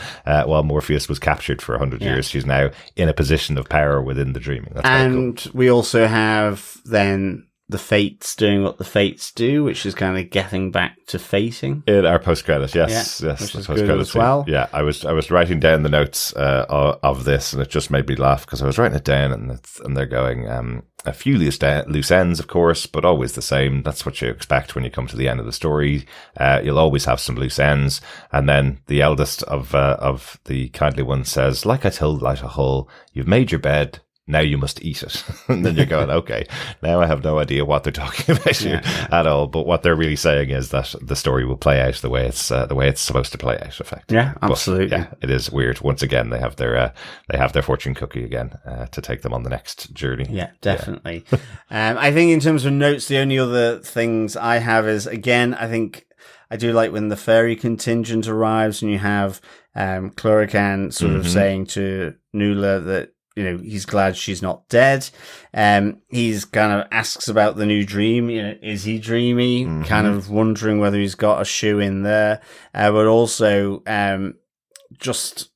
Morpheus was captured for 100 years. She's now in a position of power within the dreaming. That's and cool. We also have then the Fates doing what the Fates do, which is kind of getting back to fating. In our post-credits, yes, which is good as well. Yeah, I was writing down the notes of this, and it just made me laugh because I was writing it down, and they're going a few loose ends, of course, but always the same. That's what you expect when you come to the end of the story. You'll always have some loose ends, and then the eldest of the kindly ones says, "Like I told Lyta Hall, you've made your bed. Now you must eat it." And then you're going, okay, now I have no idea what they're talking about here at all. But what they're really saying is that the story will play out the way it's supposed to play out, effectively. Yeah, absolutely. But, yeah, it is weird. Once again, they have their fortune cookie again to take them on the next journey. Yeah, definitely. I think in terms of notes, the only other things I have is, again, I think I do like when the fairy contingent arrives and you have Cluracan sort of saying to Nula that, he's glad she's not dead. He's kind of asks about the new dream. Is he dreamy? Kind of wondering whether he's got a shoe in there. But also, just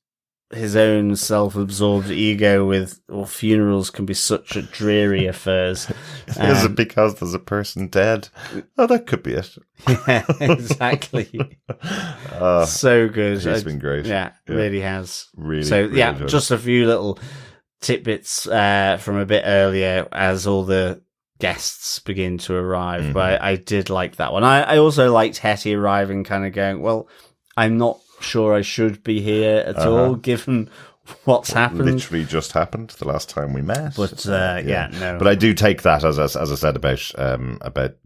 his own self-absorbed ego with, funerals can be such a dreary affairs. Is it because there's a person dead? Oh, that could be it. Yeah, exactly. So good. He's been great. Yeah, really has. Really. So, really just a few little tidbits from a bit earlier as all the guests begin to arrive, but I did like that one. I also liked Hettie arriving, kind of going, well, I'm not sure I should be here at all, given what's happened. Literally just happened the last time we met. But no. But I do take that, as I said about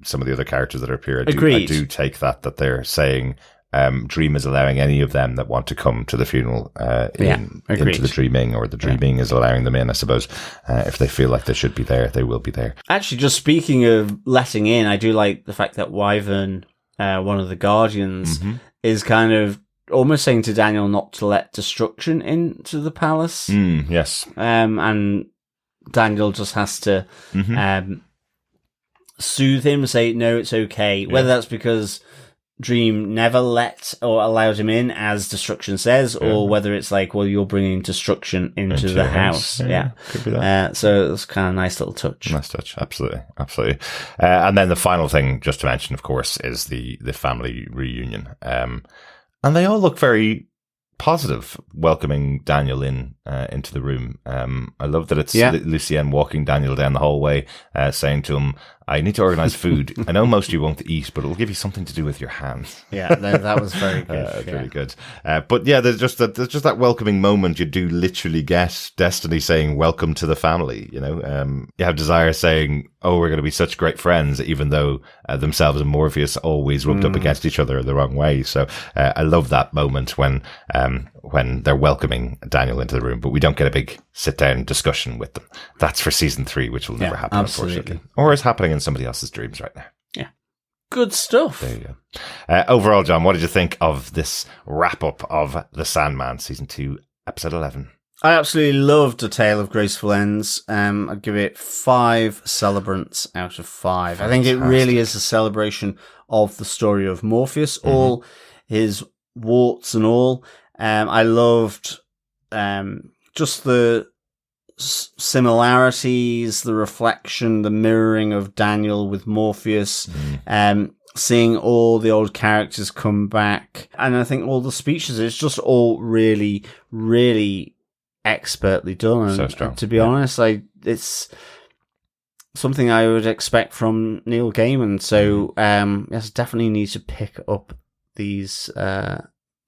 some of the other characters that appear. I do take that they're saying Dream is allowing any of them that want to come to the funeral into the dreaming, or the dreaming is allowing them in, I suppose. If they feel like they should be there, they will be there. Actually, just speaking of letting in, I do like the fact that Wyvern, one of the Guardians, is kind of almost saying to Daniel not to let destruction into the palace. Yes. And Daniel just has to soothe him, say, no, it's okay. Whether that's because dream never let or allowed him in, as destruction says, or whether it's like, well, you're bringing destruction into the house. Yeah. Could be that. So it was kind of a nice little touch. Nice touch. Absolutely. And then the final thing just to mention, of course, is the family reunion. And they all look very positive, welcoming Daniel into the room. I love that it's Lucien walking Daniel down the hallway, saying to him, I need to organise food. I know most of you won't eat, but it'll give you something to do with your hands. Yeah, that was very good. Really good. But yeah, there's just that welcoming moment. You do literally get Destiny saying, welcome to the family. You know, you have Desire saying, oh, we're going to be such great friends, even though themselves and Morpheus always rubbed up against each other the wrong way. So I love that moment when they're welcoming Daniel into the room, but we don't get a big sit-down discussion with them. That's for season 3, which will never happen, unfortunately. Or is happening in somebody else's dreams right now. Yeah. Good stuff. There you go. Overall, John, what did you think of this wrap-up of The Sandman, season 2, episode 11? I absolutely loved A Tale of Graceful Ends. I'd give it 5 celebrants out of 5. Fantastic. I think it really is a celebration of the story of Morpheus, all his warts and all. I loved just the similarities, the reflection, the mirroring of Daniel with Morpheus, seeing all the old characters come back. And I think all the speeches, it's just all really, really expertly done. And so strong. To be honest, it's something I would expect from Neil Gaiman. So, yes, definitely need to pick up these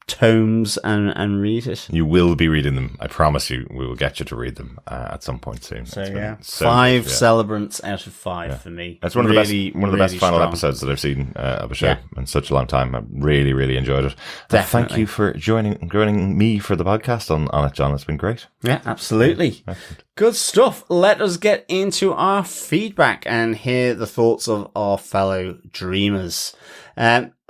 tomes and read it. You will be reading them. I promise you, we will get you to read them at some point soon. So yeah, 5 celebrants out of 5 for me. That's one of the best final episodes that I've seen of a show in such a long time. I really, really enjoyed it. Thank you for joining me for the podcast on it, John. It's been great. Yeah, absolutely. Good stuff. Let us get into our feedback and hear the thoughts of our fellow dreamers.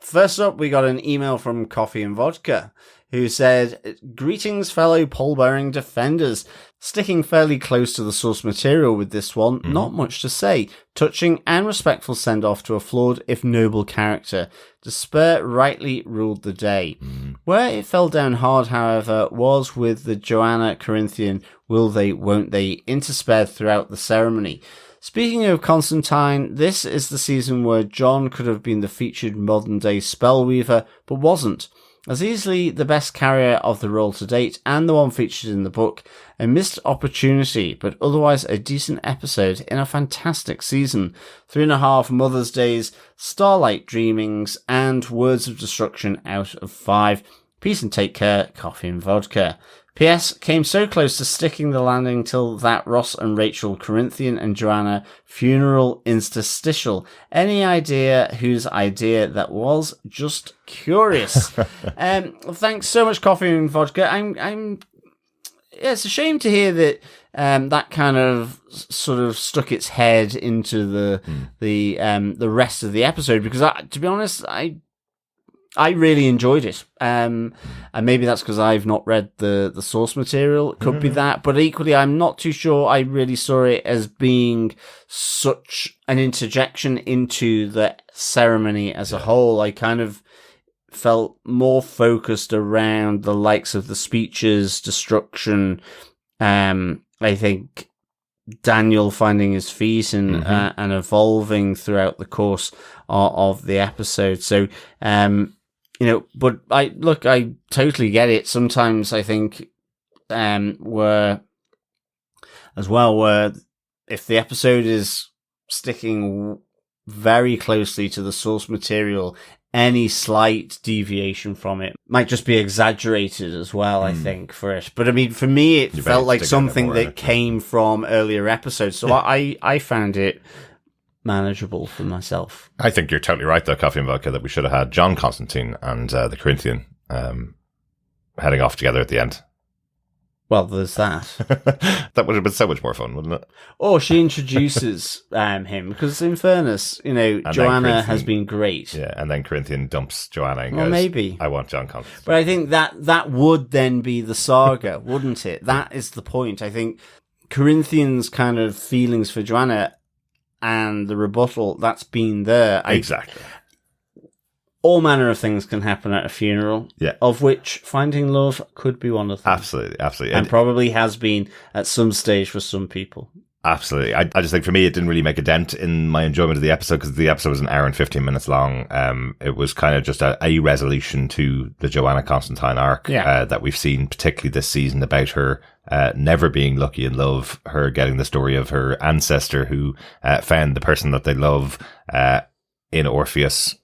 First up, we got an email from Coffee and Vodka, who said, greetings, fellow pole-bearing defenders. Sticking fairly close to the source material with this one, not much to say. Touching and respectful send-off to a flawed, if noble character. Despair rightly ruled the day. Where it fell down hard, however, was with the Johanna Corinthian will they, won't they, interspersed throughout the ceremony. Speaking of Constantine, this is the season where John could have been the featured modern-day spellweaver, but wasn't. As easily the best carrier of the role to date, and the one featured in the book, a missed opportunity, but otherwise a decent episode in a fantastic season. 3.5 Mother's Days, Starlight Dreamings, and Words of Destruction out of 5. Peace and take care, Coffee and Vodka. P.S. Came so close to sticking the landing till that Ross and Rachel Corinthian and Joanna funeral interstitial. Any idea whose idea that was? Just curious. Thanks so much, Coffee and Vodka. Yeah, it's a shame to hear that that kind of sort of stuck its head into the rest of the episode, because to be honest, I really enjoyed it. And maybe that's because I've not read the source material. It could be that. But equally, I'm not too sure I really saw it as being such an interjection into the ceremony as a whole. I kind of felt more focused around the likes of the speeches, destruction. I think Daniel finding his feet and evolving throughout the course of the episode. So, but I totally get it. Sometimes I think, where if the episode is sticking very closely to the source material, any slight deviation from it might just be exaggerated as well, I think, for it. But I mean, for me, it felt like something that came from earlier episodes. So I found it manageable for myself. I think you're totally right, though, Coffee and Vodka, that we should have had John Constantine and the Corinthian heading off together at the end. Well, there's that. That would have been so much more fun, wouldn't it? Or she introduces him, because in fairness, Joanna has been great. Yeah, and then Corinthian dumps Joanna and goes, maybe I want John Constantine. But I think that would then be the saga, wouldn't it? That is the point. I think Corinthian's kind of feelings for Joanna and the rebuttal, that's been there. Exactly. all manner of things can happen at a funeral, of which finding love could be one of them. Absolutely. And probably has been at some stage for some people. Absolutely. I just think for me, it didn't really make a dent in my enjoyment of the episode because the episode was an hour and 15 minutes long. It was kind of just a resolution to the Johanna Constantine arc that we've seen, particularly this season, about her never being lucky in love, her getting the story of her ancestor who found the person that they love in Orpheus,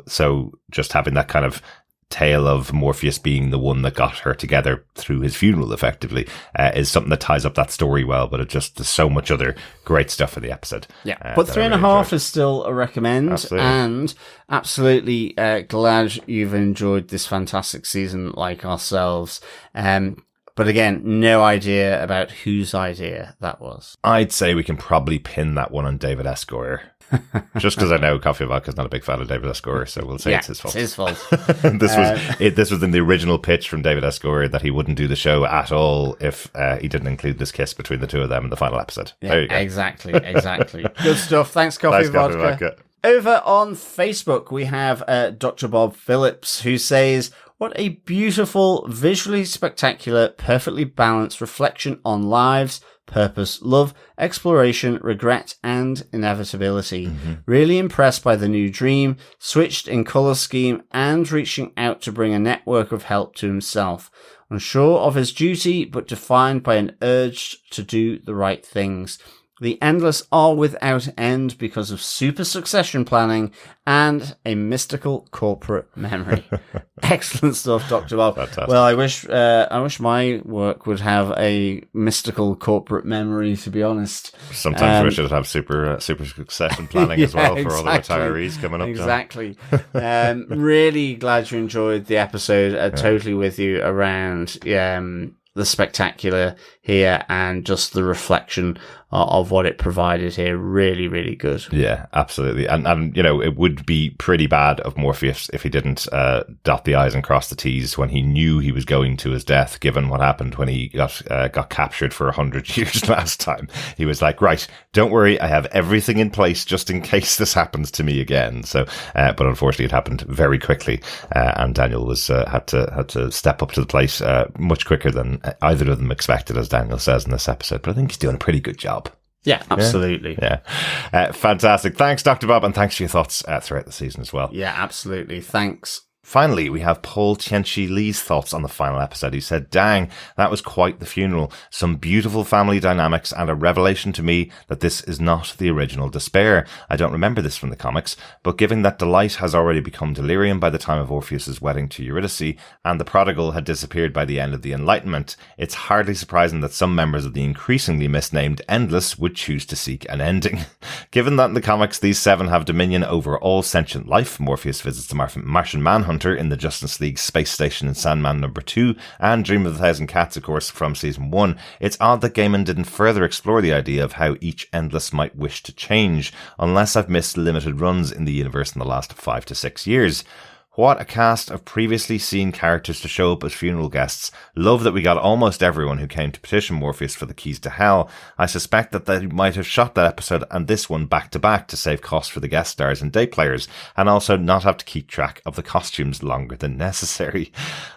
so just having that kind of tale of Morpheus being the one that got her together through his funeral effectively is something that ties up that story well, but there's so much other great stuff in the episode. But 3.5 is still a recommend, and absolutely glad you've enjoyed this fantastic season like ourselves. But again, no idea about whose idea that was. I'd say we can probably pin that one on David S. Goyer. Just because I know Coffee Vodka is not a big fan of David S. Goyer, so we'll say it's his fault. It's his fault. This was in the original pitch from David S. Goyer that he wouldn't do the show at all if he didn't include this kiss between the two of them in the final episode. There you go. Exactly. Good stuff. Thanks, Coffee Vodka. Over on Facebook, we have Dr. Bob Phillips, who says, "What a beautiful, visually spectacular, perfectly balanced reflection on lives, purpose, love, exploration, regret, and inevitability. Really impressed by the new dream, switched in colour scheme, and reaching out to bring a network of help to himself. Unsure of his duty, but defined by an urge to do the right things. The endless are without end because of super succession planning and a mystical corporate memory." Excellent stuff, Dr. Bob. Fantastic. Well, I wish my work would have a mystical corporate memory, to be honest. Sometimes we should have super succession planning as well for all the retirees coming up. Exactly. Really glad you enjoyed the episode. Totally with you around the spectacular here and just the reflection of what it provided here. Really, really good. Yeah, absolutely. And it would be pretty bad of Morpheus if he didn't dot the I's and cross the T's when he knew he was going to his death, given what happened when he got captured for 100 years last time. He was like, right, don't worry, I have everything in place just in case this happens to me again. So, but unfortunately it happened very quickly, and Daniel was had to step up to the plate much quicker than either of them expected, as Daniel says in this episode. But I think he's doing a pretty good job. Yeah, absolutely. Yeah. Fantastic. Thanks, Dr. Bob, and thanks for your thoughts throughout the season as well. Yeah, absolutely. Thanks. Finally, we have Paul Tianchi Lee's thoughts on the final episode. He said, "Dang, that was quite the funeral. Some beautiful family dynamics and a revelation to me that this is not the original Despair. I don't remember this from the comics, but given that Delight has already become Delirium by the time of Orpheus's wedding to Eurydice, and the prodigal had disappeared by the end of the Enlightenment, it's hardly surprising that some members of the increasingly misnamed Endless would choose to seek an ending. Given that in the comics these seven have dominion over all sentient life, Morpheus visits the Martian Manhunter in the Justice League space station in Sandman #2, and Dream of a Thousand Cats, of course, from season 1, it's odd that Gaiman didn't further explore the idea of how each Endless might wish to change, unless I've missed limited runs in the universe in the last 5 to 6 years. What a cast of previously seen characters to show up as funeral guests. Love that we got almost everyone who came to petition Morpheus for the keys to hell. I suspect that they might have shot that episode and this one back to back to save costs for the guest stars and day players, and also not have to keep track of the costumes longer than necessary.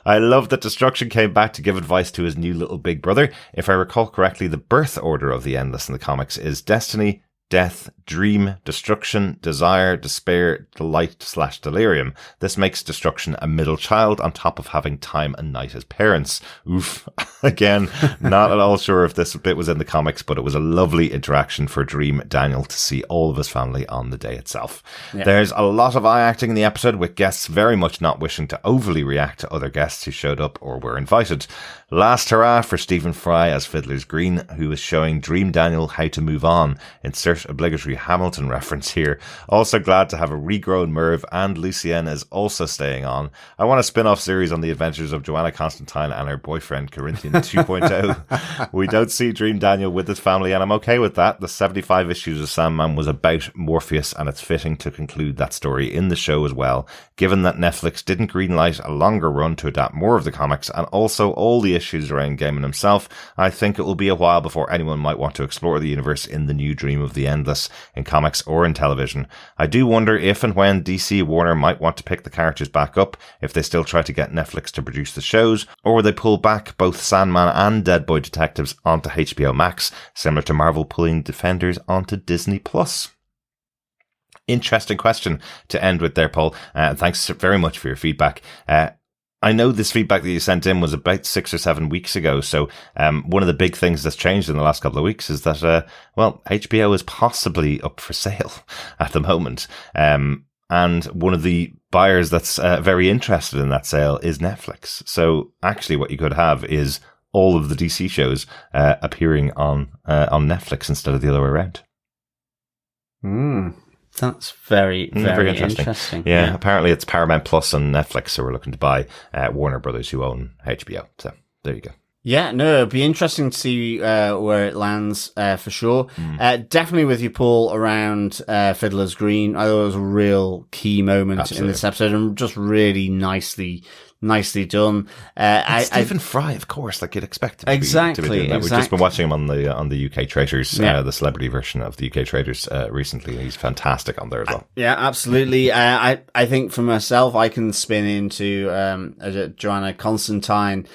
I love that Destruction came back to give advice to his new little big brother. If I recall correctly, the birth order of the Endless in the comics is Destiny, Death, Dream, Destruction, Desire, Despair, Delight/Delirium. This makes Destruction a middle child on top of having Time and Night as parents. Oof. Again, not at all sure if this bit was in the comics, but it was a lovely interaction for Dream Daniel to see all of his family on the day itself. Yeah. There's a lot of eye acting in the episode, with guests very much not wishing to overly react to other guests who showed up or were invited. Last hurrah for Stephen Fry as Fiddler's Green, who is showing Dream Daniel how to move on. Insert obligatory Hamilton reference here. Also glad to have a regrown Merv, and Lucienne is also staying on. I want a spin-off series on the adventures of Johanna Constantine and her boyfriend Corinthian 2.0. We don't see Dream Daniel with his family, and I'm okay with that. The 75 issues of Sandman was about Morpheus, and it's fitting to conclude that story in the show as well, given that Netflix didn't greenlight a longer run to adapt more of the comics, and also all the issues around Gaiman himself. I think it will be a while before anyone might want to explore the universe in the new Dream of the the endless in comics or in television. I do wonder if and when DC Warner might want to pick the characters back up, if they still try to get Netflix to produce the shows, or will they pull back both Sandman and Dead Boy Detectives onto HBO Max, similar to Marvel pulling Defenders onto Disney+. Interesting question to end with there, Paul. Thanks very much for your feedback. I know this feedback that you sent in was about 6 or 7 weeks ago. So, one of the big things that's changed in the last couple of weeks is that, HBO is possibly up for sale at the moment. And one of the buyers that's very interested in that sale is Netflix. So actually what you could have is all of the DC shows appearing on Netflix instead of the other way around. That's very, very interesting. Yeah, apparently it's Paramount Plus and Netflix who are looking to buy Warner Brothers, who own HBO. So there you go. Yeah, no, it'd be interesting to see where it lands for sure. Definitely with you, Paul, around Fiddler's Green. I thought it was a real key moment in this episode and just really nicely done. Stephen Fry, of course, like you'd expect him to be doing that. We've just been watching him on the UK Traitors, the celebrity version of the UK Traitors recently. He's fantastic on there as well. Yeah, absolutely. I think for myself, I can spin into a Johanna Constantine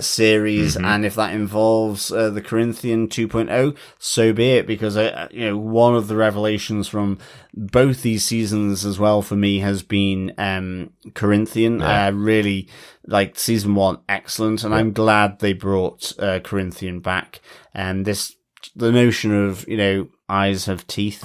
series, and if that involves the Corinthian 2.0, so be it, because one of the revelations from both these seasons as well for me has been Corinthian. Really, like season 1, excellent, and I'm glad they brought Corinthian back. And the notion of eyes have teeth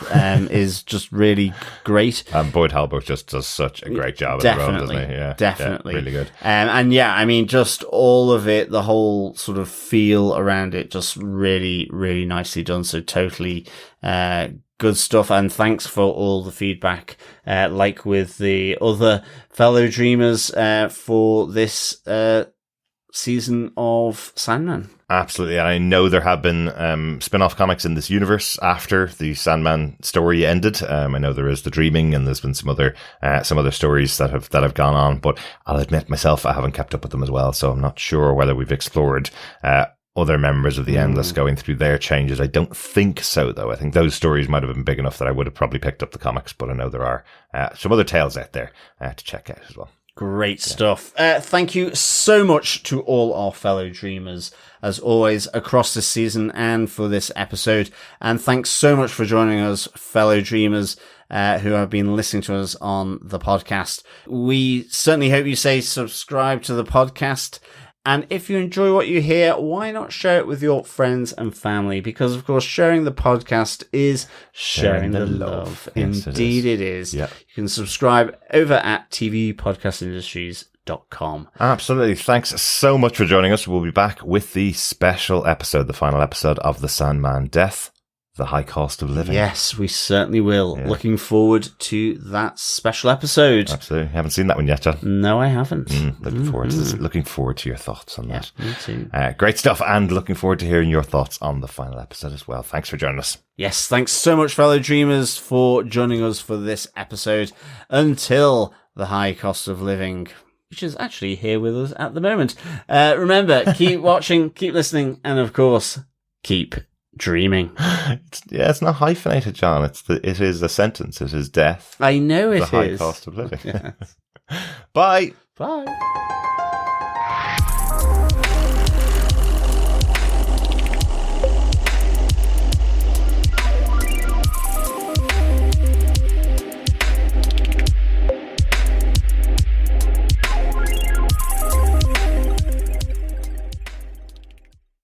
is just really great. And Boyd Halbert just does such a great job in the role, doesn't he? Yeah, definitely, really good. I mean, just all of it, the whole sort of feel around it, just really, really nicely done. So totally good stuff. And thanks for all the feedback, like with the other fellow dreamers for this season of Sandman. Absolutely. And I know there have been spin-off comics in this universe after the Sandman story ended. I know there is The Dreaming, and there's been some other stories that have gone on, but I'll admit myself, I haven't kept up with them as well, so I'm not sure whether we've explored other members of the Endless going through their changes. I don't think so, though. I think those stories might have been big enough that I would have probably picked up the comics, but I know there are some other tales out there to check out as well. Great stuff. Thank you so much to all our fellow dreamers, as always, across this season and for this episode. And thanks so much for joining us, fellow dreamers, who have been listening to us on the podcast. We certainly hope you say subscribe to the podcast. And if you enjoy what you hear, why not share it with your friends and family? Because, of course, sharing the podcast is sharing the love. Yes, Indeed it is. Yeah. You can subscribe over at tvpodcastindustries.com. Absolutely. Thanks so much for joining us. We'll be back with the special episode, the final episode of The Sandman Death, The High Cost of Living. Yes, we certainly will. Yeah. Looking forward to that special episode. Absolutely. Haven't seen that one yet, John. No, I haven't. Looking forward to your thoughts on that. Me too. Great stuff, and looking forward to hearing your thoughts on the final episode as well. Thanks for joining us. Yes, thanks so much, fellow dreamers, for joining us for this episode. Until The High Cost of Living, which is actually here with us at the moment. Remember, keep watching, keep listening, and of course, keep dreaming. It's not hyphenated, John. It is a sentence. It is death. I know it is. The high cost of living. Yes. Bye. Bye.